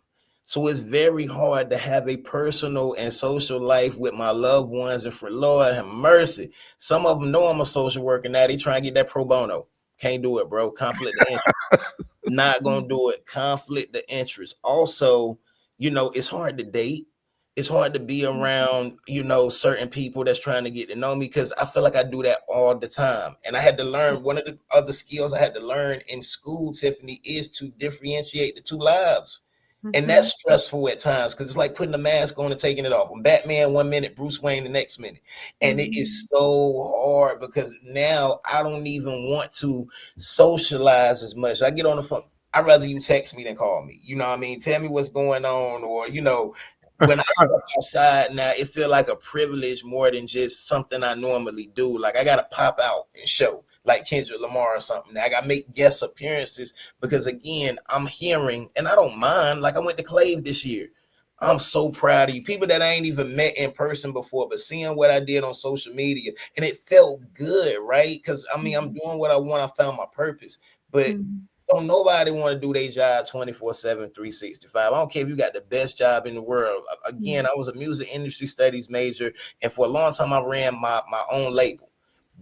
So it's very hard to have a personal and social life with my loved ones. And for Lord have mercy, some of them know I'm a social worker now. They try and get that pro bono. Can't do it, bro. Conflict of interest. Not gonna do it. Conflict of interest. Also, it's hard to date. It's hard to be around, certain people that's trying to get to know me, because I feel like I do that all the time. And I had to learn, one of the other skills I had to learn in school, Tiffany, is to differentiate the two lives. And that's stressful at times, because it's like putting a mask on and taking it off. I'm Batman 1 minute, Bruce Wayne the next minute. And it is so hard, because now I don't even want to socialize as much. I get on the phone. I'd rather you text me than call me. You know what I mean? Tell me what's going on. Or, when I step outside now, it feels like a privilege more than just something I normally do. Like I got to pop out and show, like Kendrick Lamar or something. I got to make guest appearances, because again, I'm hearing, and I don't mind. Like I went to Clave this year. I'm so proud of you. People that I ain't even met in person before, but seeing what I did on social media, and it felt good, right? Because I'm doing what I want. I found my purpose. But don't nobody want to do their job 24/7, 365. I don't care if you got the best job in the world. Again, I was a music industry studies major, and for a long time I ran my own label.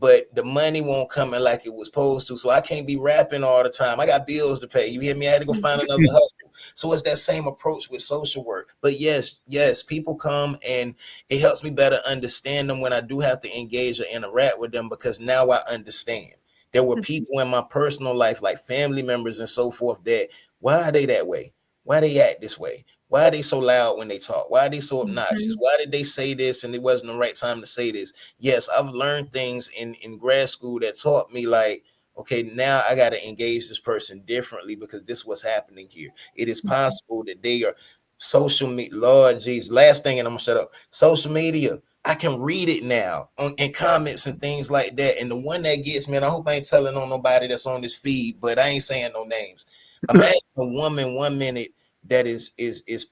But the money won't come in like it was supposed to. So I can't be rapping all the time. I got bills to pay. You hear me? I had to go find another hustle. So it's that same approach with social work. But yes, people come, and it helps me better understand them when I do have to engage or interact with them, because now I understand. There were people in my personal life, like family members and so forth, that why are they that way? Why they act this way? Why are they so loud when they talk? Why are they so obnoxious? Why did they say this and it wasn't the right time to say this? Yes, I've learned things in grad school that taught me, like, okay, now I got to engage this person differently, because this was happening here. It is possible that they are social media. Lord Jesus, last thing, and I'm gonna shut up. Social media, I can read it now in comments and things like that. And the one that gets me, and I hope I ain't telling on nobody that's on this feed, but I ain't saying no names. Imagine a woman 1 minute that is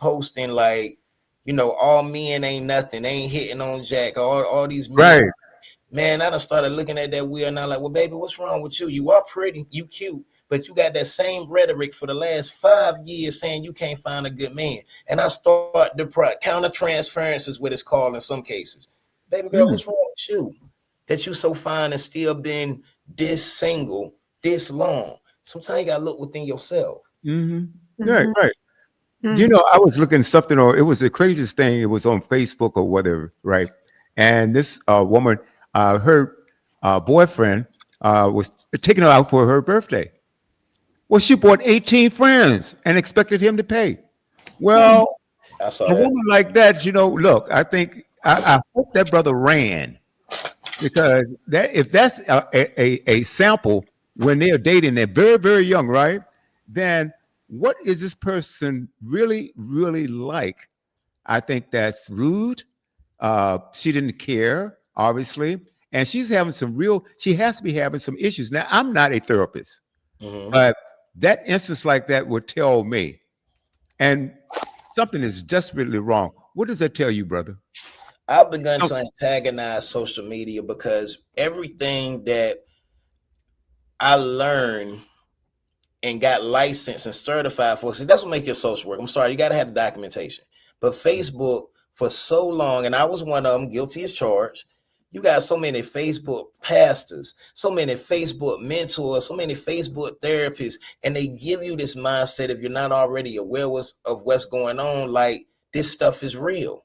posting like, all men ain't nothing, they ain't hitting on Jack, all these men. Right. Man, I done started looking at that wheel now, like, well, baby, what's wrong with you? You are pretty, you cute, but you got that same rhetoric for the last 5 years saying you can't find a good man. And I start the counter transference is what it's called in some cases. Baby girl, what's wrong with you? That you so fine and still been this single this long. Sometimes you gotta look within yourself. Right. I was looking something, or it was the craziest thing. It was on Facebook or whatever, right? And this woman, her boyfriend was taking her out for her birthday. Well, she bought 18 friends and expected him to pay. Well, I saw a that. woman like that, look, I think I hope that brother ran, because that if that's a sample when they're dating, they're very, very young, right? Then what is this person really, really like? I think that's rude. She didn't care. obviously, and she's having some real. She has to be having some issues. Now, I'm not a therapist, Mhm. but that instance like that would tell me, and something is desperately wrong. What does that tell you, brother? I've begun Oh, to antagonize social media because everything that I learned and got licensed and certified for. See, that's what makes your social work. I'm sorry, you got to have the documentation. But Facebook, for so long, and I was one of them, guilty as charged. You got so many Facebook pastors, so many Facebook mentors, so many Facebook therapists, and they give you this mindset if you're not already aware of what's going on, like this stuff is real.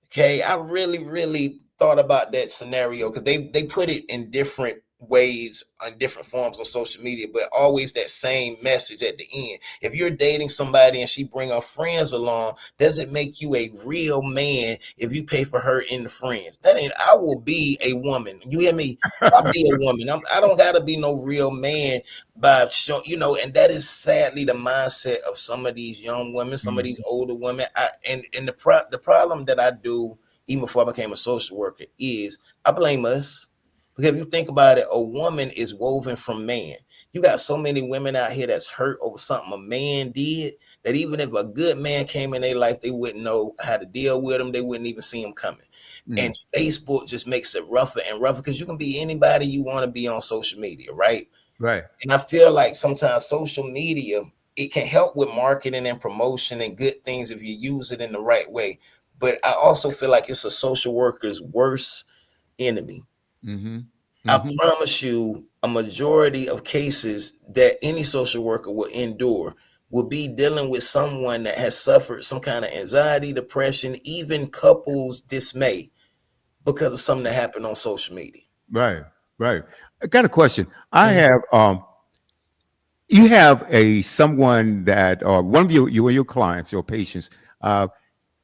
Okay, I really, really thought about that scenario because they put it in different ways on different forms on social media, but always that same message at the end. If you're dating somebody and she bring her friends along, does it make you a real man if you pay for her and the friends? That ain't. I will be a woman. You hear me? I'll be a woman. I don't gotta be no real man by show, and that is sadly the mindset of some of these young women, some of these older women. And the problem that I do even before I became a social worker is I blame us. Because if you think about it, a woman is woven from man. You got so many women out here that's hurt over something a man did that even if a good man came in their life, they wouldn't know how to deal with them. They wouldn't even see him coming. mm, And Facebook just makes it rougher and rougher because you can be anybody you want to be on social media, right? right. And I feel like sometimes social media, it can help with marketing and promotion and good things if you use it in the right way. But I also feel like it's a social worker's worst enemy. Mm-hmm. I Mm-hmm. promise you, a majority of cases that any social worker will endure will be dealing with someone that has suffered some kind of anxiety, depression, even couples dismay because of something that happened on social media. Right. Right. I got a question. I Mhm. have you have a someone that one of your clients, your patients, uh,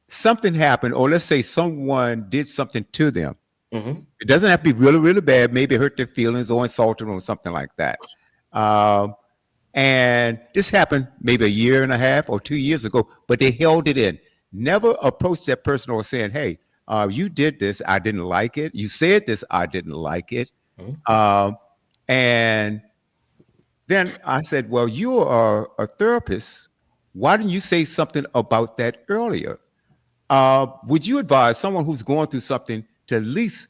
something happened, or let's say someone did something to them. Mhm. It doesn't have to be really, really bad. Maybe hurt their feelings or insulted them or something like that. Um, and this happened maybe a year and a half or 2 years ago, but they held it in. Never approached that person or saying, "Hey, you did this. I didn't like it. You said this. I didn't like it." Mhm. Um, and then I said, "Well, you are a therapist. Why didn't you say something about that earlier?" Would you advise someone who's going through something to at least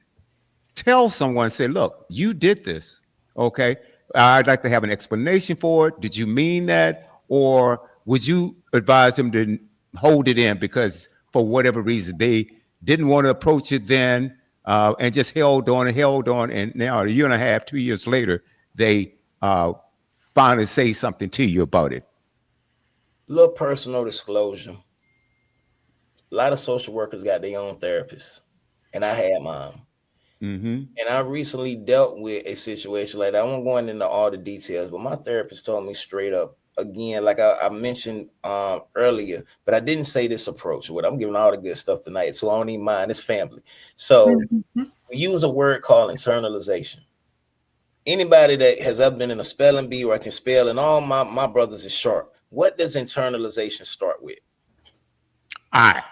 tell someone, say, "Look, you did this. Okay. I'd like to have an explanation for it. Did you mean that?" Or would you advise them to hold it in because for whatever reason they didn't want to approach it then and just held on and held on. And now a year and a half, 2 years later, they finally say something to you about it? Little personal disclosure. A lot of social workers got their own therapists, and I had mine. Mm-hmm. And I recently dealt with a situation like that. I won't go into all the details, but my therapist told me straight up again, like I mentioned earlier, but I didn't say this approach. What I'm giving all the good stuff tonight, so I don't even mind. It's family. So Mhm. we use a word called internalization. Anybody that has ever been in a spelling bee or I can spell, and all my brothers is sharp. What does internalization start with? I.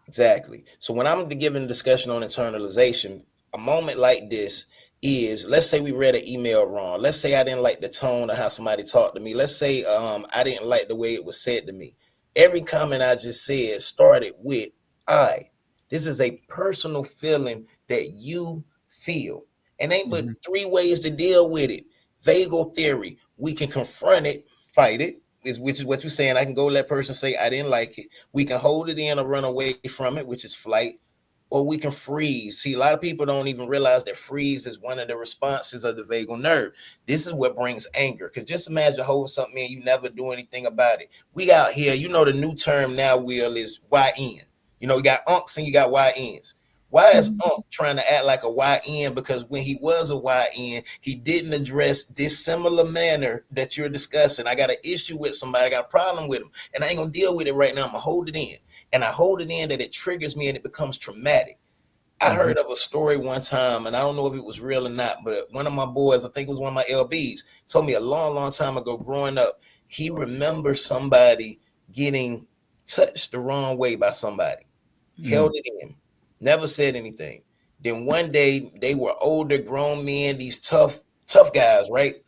Exactly. So when I'm giving a discussion on internalization, a moment like this is, let's say we read an email wrong. Let's say I didn't like the tone of how somebody talked to me. Let's say I didn't like the way it was said to me. Every comment I just said started with I. This is a personal feeling that you feel. And ain't but Mm-hmm. three ways to deal with it. Vagal theory. We can confront it, fight it, which is what you're saying. I can go let person say I didn't like it. We can hold it in or run away from it, which is flight, or we can freeze. See, a lot of people don't even realize that freeze is one of the responses of the vagal nerve. This is what brings anger. Because just imagine holding something in, you never do anything about it. We out here, the new term now, Will, is YN. You got unks and you got YNs. Why is Unk trying to act like a YN? Because when he was a YN, he didn't address this similar manner that you're discussing. I got an issue with somebody, I got a problem with him, and I ain't gonna deal with it right now. I'm gonna hold it in. And I hold it in that it triggers me and it becomes traumatic. I Mm-hmm. heard of a story one time, and I don't know if it was real or not, but one of my boys, I think it was one of my LBs, told me a long, long time ago growing up, he remembers somebody getting touched the wrong way by somebody, held it in, never said anything. Then one day they were older, grown men, these tough guys, right?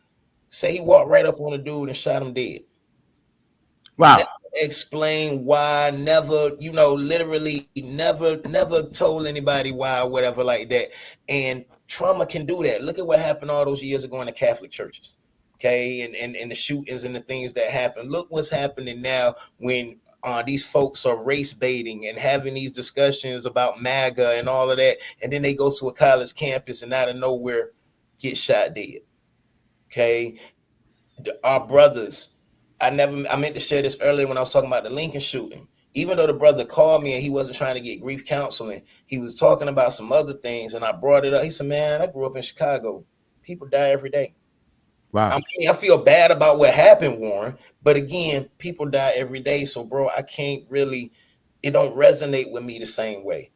Say he walked right up on a dude and shot him dead. Wow. Never explain why, never, literally never told anybody why or whatever like that. And trauma can do that. Look at what happened all those years ago in the Catholic churches. Okay, and the shootings and the things that happen. Look what's happening now when these folks are race baiting and having these discussions about MAGA and all of that, and then they go to a college campus and out of nowhere get shot dead. Okay, our brothers. I meant to share this earlier when I was talking about the Lincoln shooting. Even though the brother called me and he wasn't trying to get grief counseling, he was talking about some other things, and I brought it up. He said, "Man, I grew up in Chicago. People die every day." Wow. I feel bad about what happened, Warren, but again, people die every day. So, bro, I can't really. It don't resonate with me the same way.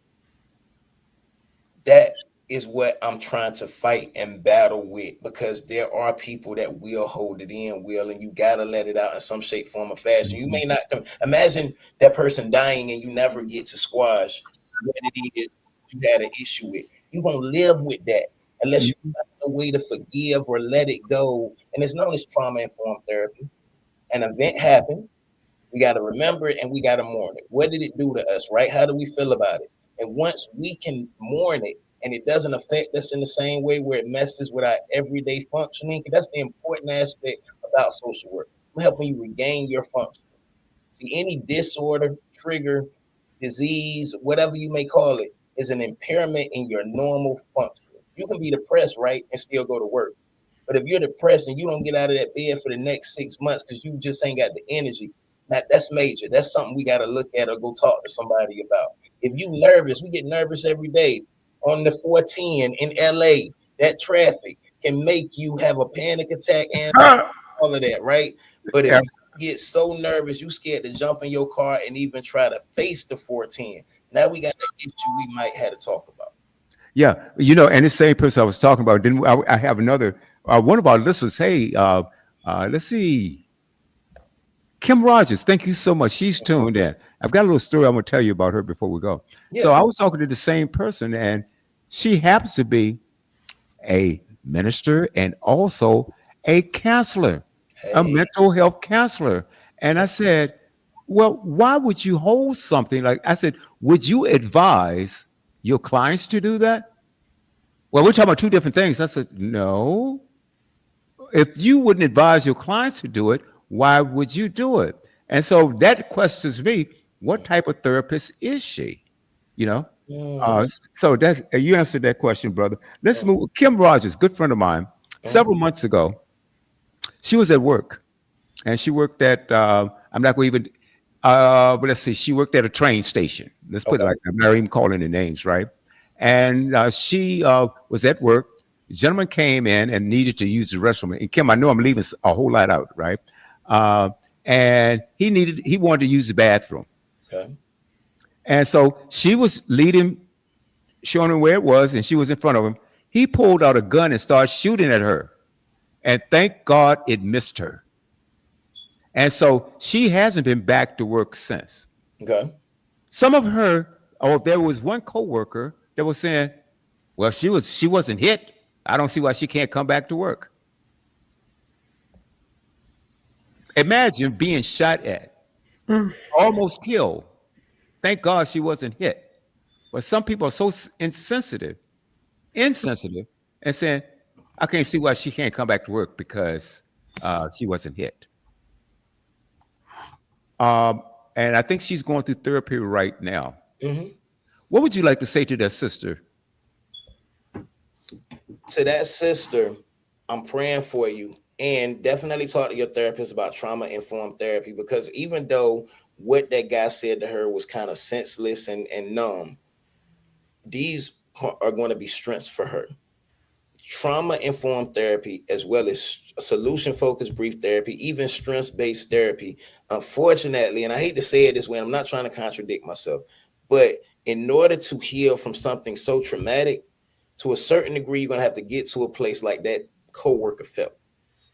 That is what I'm trying to fight and battle with, because there are people that will hold it in, and you gotta let it out in some shape, form, or fashion. You may not imagine that person dying and you never get to squash what it is you had an issue with. You're gonna live with that unless you find a way to forgive or let it go. And it's known as trauma-informed therapy. An event happened. We got to remember it and we got to mourn it. What did it do to us, right? How do we feel about it? And once we can mourn it and it doesn't affect us in the same way where it messes with our everyday functioning, that's the important aspect about social work. We're helping you regain your function. See, any disorder, trigger, disease, whatever you may call it, is an impairment in your normal function. You can be depressed, right, and still go to work. But if you're depressed and you don't get out of that bed for the next 6 months because you just ain't got the energy, that's major. That's something we got to look at or go talk to somebody about. If you nervous, we get nervous every day on the 410 in LA. That traffic can make you have a panic attack and all of that, right? But if you get so nervous, you scared to jump in your car and even try to face the 410. Now we got that issue we might have to talk about. Yeah, and the same person I was talking about. Then I have another one of our listeners. Hey, let's see. Kim Rogers, thank you so much. She's tuned in. I've got a little story I'm going to tell you about her before we go. Yeah. So I was talking to the same person, and she happens to be a minister and also a counselor, a mental health counselor. And I said, well, why would you hold something like, I said, would you advise your clients to do that? Well, we're talking about two different things. I said, no. If you wouldn't advise your clients to do it, why would you do it? And so that questions me, what type of therapist is she? So that's you answered that question, brother. Let's move. Kim Rogers, good friend of mine. Several months ago, she was at work, and she worked at I'm not going to even but let's see, she worked at a train station. Let's put it like that. I'm not even calling the names, right? And she was at work. The gentleman came in and needed to use the restroom. And Kim, I know I'm leaving a whole lot out, right? And he wanted to use the bathroom. Okay. And so she was showing him where it was, and she was in front of him. He pulled out a gun and started shooting at her. And thank God it missed her. And so she hasn't been back to work since. Okay. Some of her, there was one coworker that was saying, well, she wasn't hit. I don't see why she can't come back to work. Imagine being shot at, almost killed. Thank God she wasn't hit. But some people are so insensitive, and saying, I can't see why she can't come back to work because she wasn't hit. And I think she's going through therapy right now. Mm-hmm. What would you like to say to that sister? To that sister, I'm praying for you, and definitely talk to your therapist about trauma-informed therapy, because even though what that guy said to her was kind of senseless and numb, these are going to be strengths for her. Trauma-informed therapy, as well as solution-focused brief therapy, even strengths-based therapy. Unfortunately, and I hate to say it this way, I'm not trying to contradict myself, but in order to heal from something so traumatic, to a certain degree, you're going to have to get to a place like that coworker felt.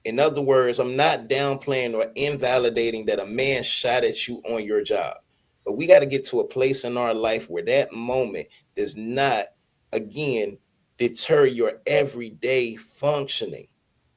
In other words, I'm not downplaying or invalidating that a man shot at you on your job, but we got to get to a place in our life where that moment does not again, deter your everyday functioning.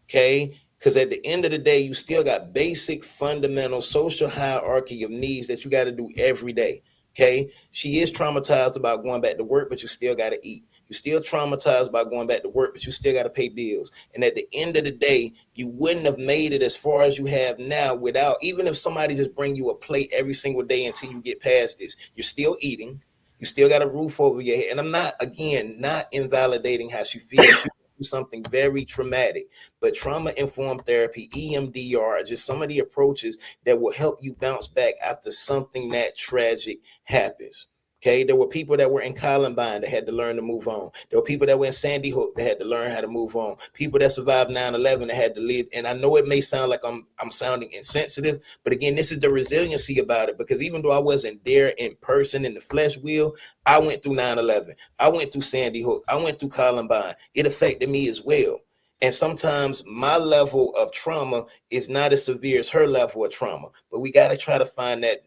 Okay. Because at the end of the day, you still got basic fundamental social hierarchy of needs that you got to do every day. Okay. She is traumatized about going back to work, but you still got to eat. You're still traumatized about going back to work, but you still got to pay bills. And at the end of the day, you wouldn't have made it as far as you have now without, even if somebody just bring you a plate every single day until you get past this, you're still eating. You still got a roof over your head. And I'm not, again, not invalidating how she feels. She went through something very traumatic. But trauma informed therapy, EMDR, are just some of the approaches that will help you bounce back after something that tragic happens. Okay, there were people that were in Columbine that had to learn to move on. There were people that were in Sandy Hook that had to learn how to move on. People that survived 9/11 that had to live. And I know it may sound like I'm sounding insensitive, but again, this is the resiliency about it. Because even though I wasn't there in person in the flesh wheel, I went through 9/11. I went through Sandy Hook. I went through Columbine. It affected me as well. And sometimes my level of trauma is not as severe as her level of trauma. But we got to try to find that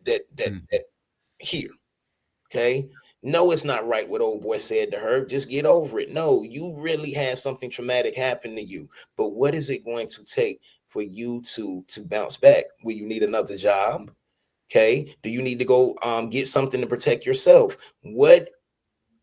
here. Okay. No, it's not right what old boy said to her. Just get over it. No, you really had something traumatic happen to you. But what is it going to take for you to bounce back? Will you need another job? Okay. Do you need to go get something to protect yourself? What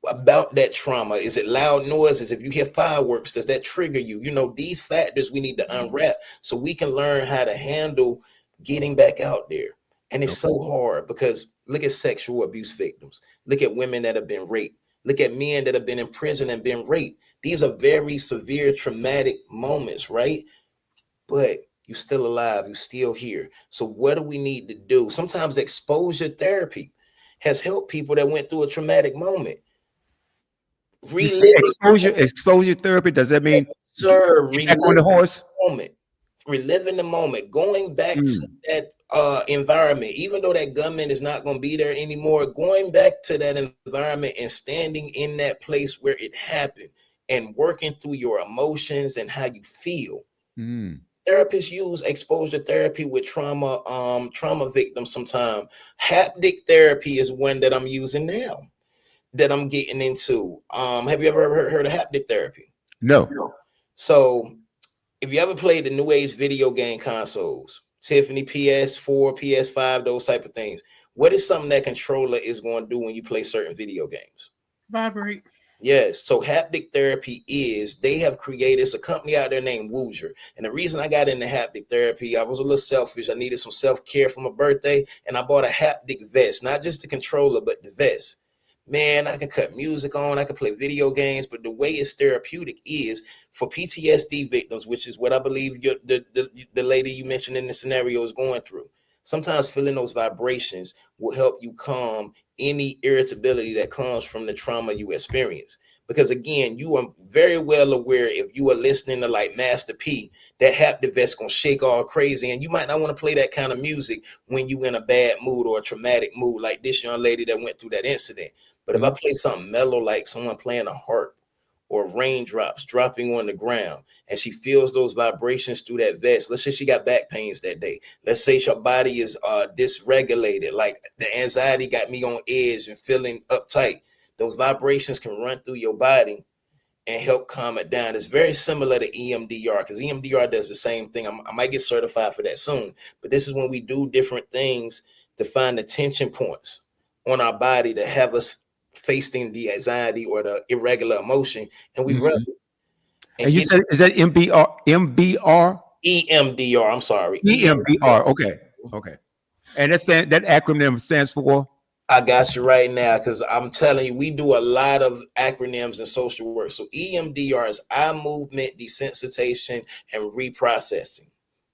about that trauma? Is it loud noises? If you hear fireworks, does that trigger you? You know, these factors we need to unwrap so we can learn how to handle getting back out there. And it's so hard because look at sexual abuse victims. Look at women that have been raped. Look at men that have been in prison and been raped. These are very severe, traumatic moments, right? But you're still alive. You're still here. So what do we need to do? Sometimes exposure therapy has helped people that went through a traumatic moment. You say exposure therapy. Does that mean sir, back on the horse? Reliving the moment, going back to that environment, even though that gunman is not going to be there anymore, going back to that environment and standing in that place where it happened and working through your emotions and how you feel. Therapists use exposure therapy with trauma victims sometimes. Haptic therapy is one that I'm using now, that I'm getting into. Have you ever heard of haptic therapy? No. So if you ever played the new age video game consoles, Tiffany, PS4, PS5, those type of things, what is something that controller is going to do when you play certain video games? Vibrate. Yes. So haptic therapy they have created, it's a company out there named Wooger. And the reason I got into haptic therapy, I was a little selfish. I needed some self-care for my birthday. And I bought a haptic vest, not just the controller, but the vest. Man, I can cut music on, I can play video games, but the way it's therapeutic is for PTSD victims, which is what I believe the lady you mentioned in the scenario is going through. Sometimes feeling those vibrations will help you calm any irritability that comes from the trauma you experience. Because again, you are very well aware, if you are listening to like Master P, that haptic vest gonna shake all crazy, and you might not want to play that kind of music when you in a bad mood or a traumatic mood, like this young lady that went through that incident. But if I play something mellow, like someone playing a harp or raindrops dropping on the ground, and she feels those vibrations through that vest, let's say she got back pains that day. Let's say her body is dysregulated, like the anxiety got me on edge and feeling uptight. Those vibrations can run through your body and help calm it down. It's very similar to EMDR, because EMDR does the same thing. I might get certified for that soon. But this is when we do different things to find the tension points on our body to have us facing the anxiety or the irregular emotion, and we rub it. And you said, is that MBR? EMDR. I'm sorry. EMDR. Okay. And that acronym stands for? I got you right now, because I'm telling you, we do a lot of acronyms in social work. So EMDR is eye movement desensitization and reprocessing.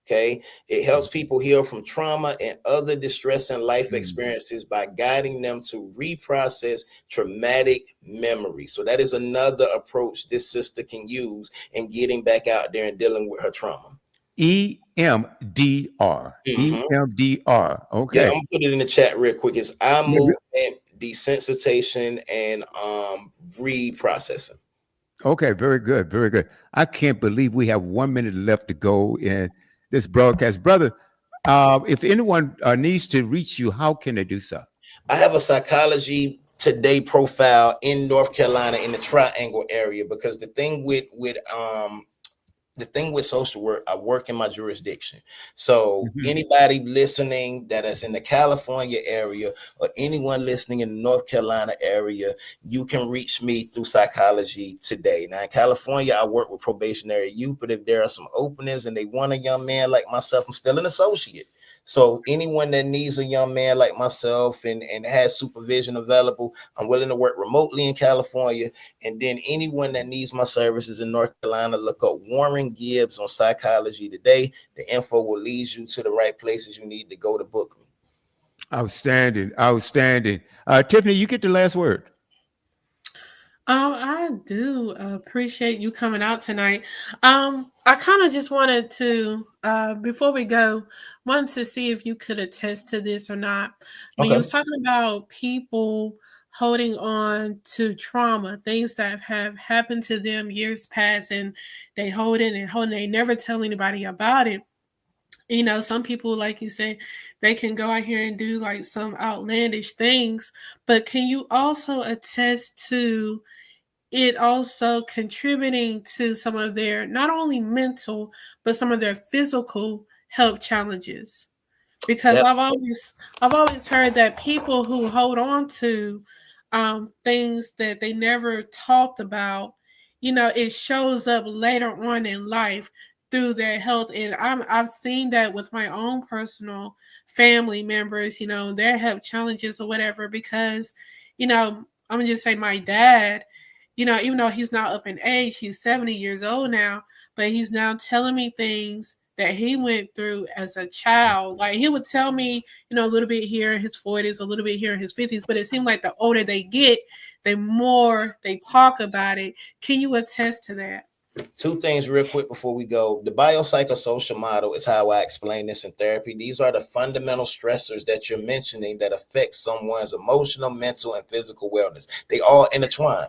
Okay. It helps people heal from trauma and other distressing life experiences by guiding them to reprocess traumatic memories. So that is another approach this sister can use in getting back out there and dealing with her trauma. EMDR. EMDR. Okay. Yeah, I'm gonna put it in the chat real quick. It's eye movement desensitization and reprocessing. Okay, very good, very good. I can't believe we have 1 minute left to go in this broadcast. Brother, if anyone needs to reach you, how can they do so? I have a psychology today profile in North Carolina in the Triangle area, because the thing with social work, I work in my jurisdiction. So Mhm. anybody listening that is in the California area or anyone listening in the North Carolina area, you can reach me through Psychology Today. Now in California, I work with probationary youth, but if there are some openings and they want a young man like myself, I'm still an associate. So anyone that needs a young man like myself and has supervision available, I'm willing to work remotely in California. And then anyone that needs my services in North Carolina, look up Warren Gibbs on Psychology Today. The info will lead you to the right places you need to go to book me. Outstanding, outstanding. Tiffany, you get the last word. I do appreciate you coming out tonight. I kind of just wanted to, before we go, wanted to see if you could attest to this or not. When you Okay. was talking about people holding on to trauma, things that have happened to them years past, and they hold it and hold it, they never tell anybody about it. You know, some people, like you said, they can go out here and do like some outlandish things, but can you also attest to it also contributing to some of their not only mental but some of their physical health challenges? Because That I've always heard that people who hold on to things that they never talked about, you know, it shows up later on in life through their health. And I've seen that with my own personal family members, you know, their health challenges or whatever. Because, you know, I'm gonna just say my dad, you know, even though he's not up in age, he's 70 years old now, but he's now telling me things that he went through as a child. Like he would tell me, you know, a little bit here in his 40s, a little bit here in his 50s, but it seemed like the older they get, the more they talk about it. Can you attest to that? two things real quick before we go. The biopsychosocial model is how I explain this in therapy. These are the fundamental stressors that you're mentioning that affect someone's emotional, mental, and physical wellness. They all intertwine.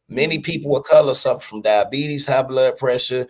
Many people of color suffer from diabetes, high blood pressure,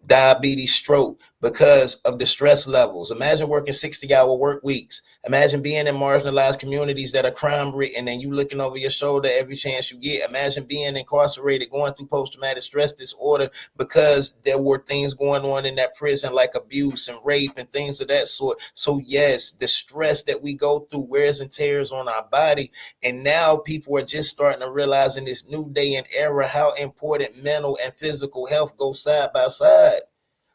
diabetes, stroke because of the stress levels. Imagine working 60-hour work weeks. Imagine being in marginalized communities that are crime ridden and you looking over your shoulder every chance you get. Imagine being incarcerated, going through post-traumatic stress disorder because there were things going on in that prison like abuse and rape and things of that sort. So yes, the stress that we go through wears and tears on our body. And now people are just starting to realize in this new day and era how important mental and physical health go side by side.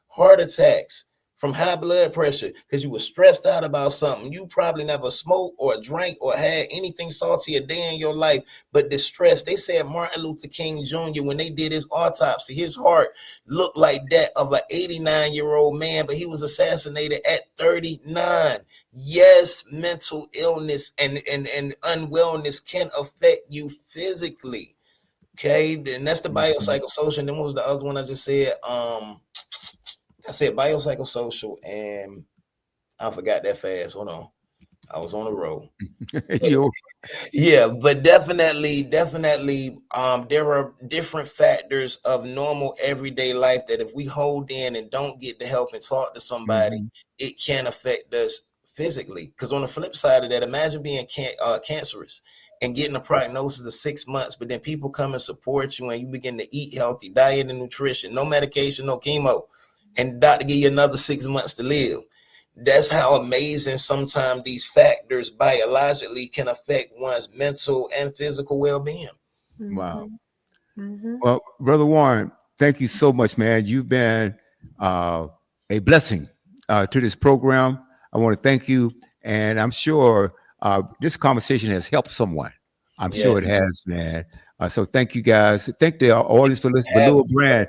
Heart attacks from high blood pressure because you were stressed out about something. You probably never smoked or drank or had anything salty a day in your life, but the stress. They said Martin Luther King Jr., when they did his autopsy, his heart looked like that of an 89-year-old man, but he was assassinated at 39. Yes, mental illness and unwellness can affect you physically. Okay, then that's the biopsychosocial. And then what was the other one I just said? I said biopsychosocial, and I forgot that fast. Hold on, I was on the road. You Yeah, but definitely, there are different factors of normal everyday life that if we hold in and don't get the help and talk to somebody, Mhm. it can affect us physically. Because on the flip side of that, imagine being cancerous and getting a prognosis of 6 months, but then people come and support you and you begin to eat healthy, diet and nutrition, no medication, no chemo, and the doctor give you another 6 months to live. That's how amazing sometimes these factors biologically can affect one's mental and physical well-being. Wow. Mm-hmm. Mm-hmm. Well, Brother Warren, thank you so much, man. You've been a blessing to this program. I want to thank you. And I'm sure this conversation has helped someone. I'm sure it Yes. has, man. So thank you guys. Thank the audience for listening. Have- Valua Brand,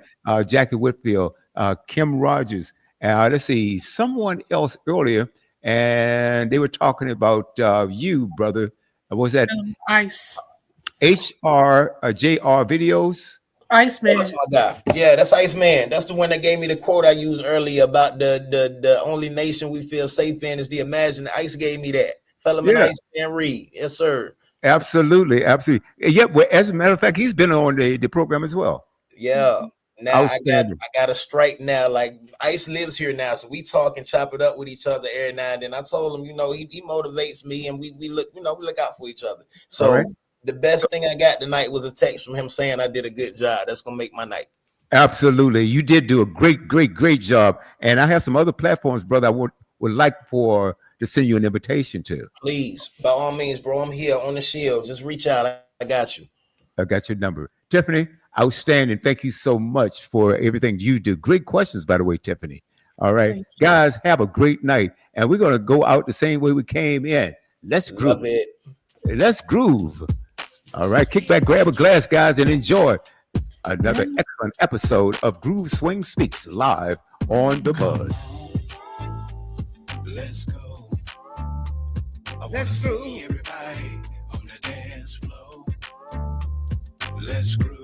Jackie Whitfield, Kim Rogers. Let's see, someone else earlier, and they were talking about you, brother. Was that Ice. JR videos? Oh, that's Iceman. my guy. Yeah, that's Iceman. That's the one that gave me the quote I used earlier about the only nation we feel safe in is the imagined. Ice gave me that. Fellowman Yeah, Iceman Reed. Yes, sir. absolutely, absolutely. Yeah, well, as a matter of fact, he's been on the program as well. Yeah. Now Outstanding. I got a strike now. Like Ice lives here now, so we talk and chop it up with each other every now and then. I told him, he motivates me, and we look out for each other. So All right. the best thing I got tonight was a text from him saying I did a good job. That's gonna make my night. Absolutely. You did do a great job. And I have some other platforms, brother, I would like to send you an invitation to. Please, by all means, bro. I'm here on the shield. Just reach out. I got you. I got your number. Tiffany, outstanding. Thank you so much for everything you do. Great questions, by the way, Tiffany. All right. Guys, have a great night. And we're going to go out the same way we came in. Let's groove. Love it. Let's groove. All right. Kick back, grab a glass, guys, and enjoy another excellent episode of Groove Swing Speaks live on The Buzz. Let's go. Let's See everybody on the dance floor. Let's groove.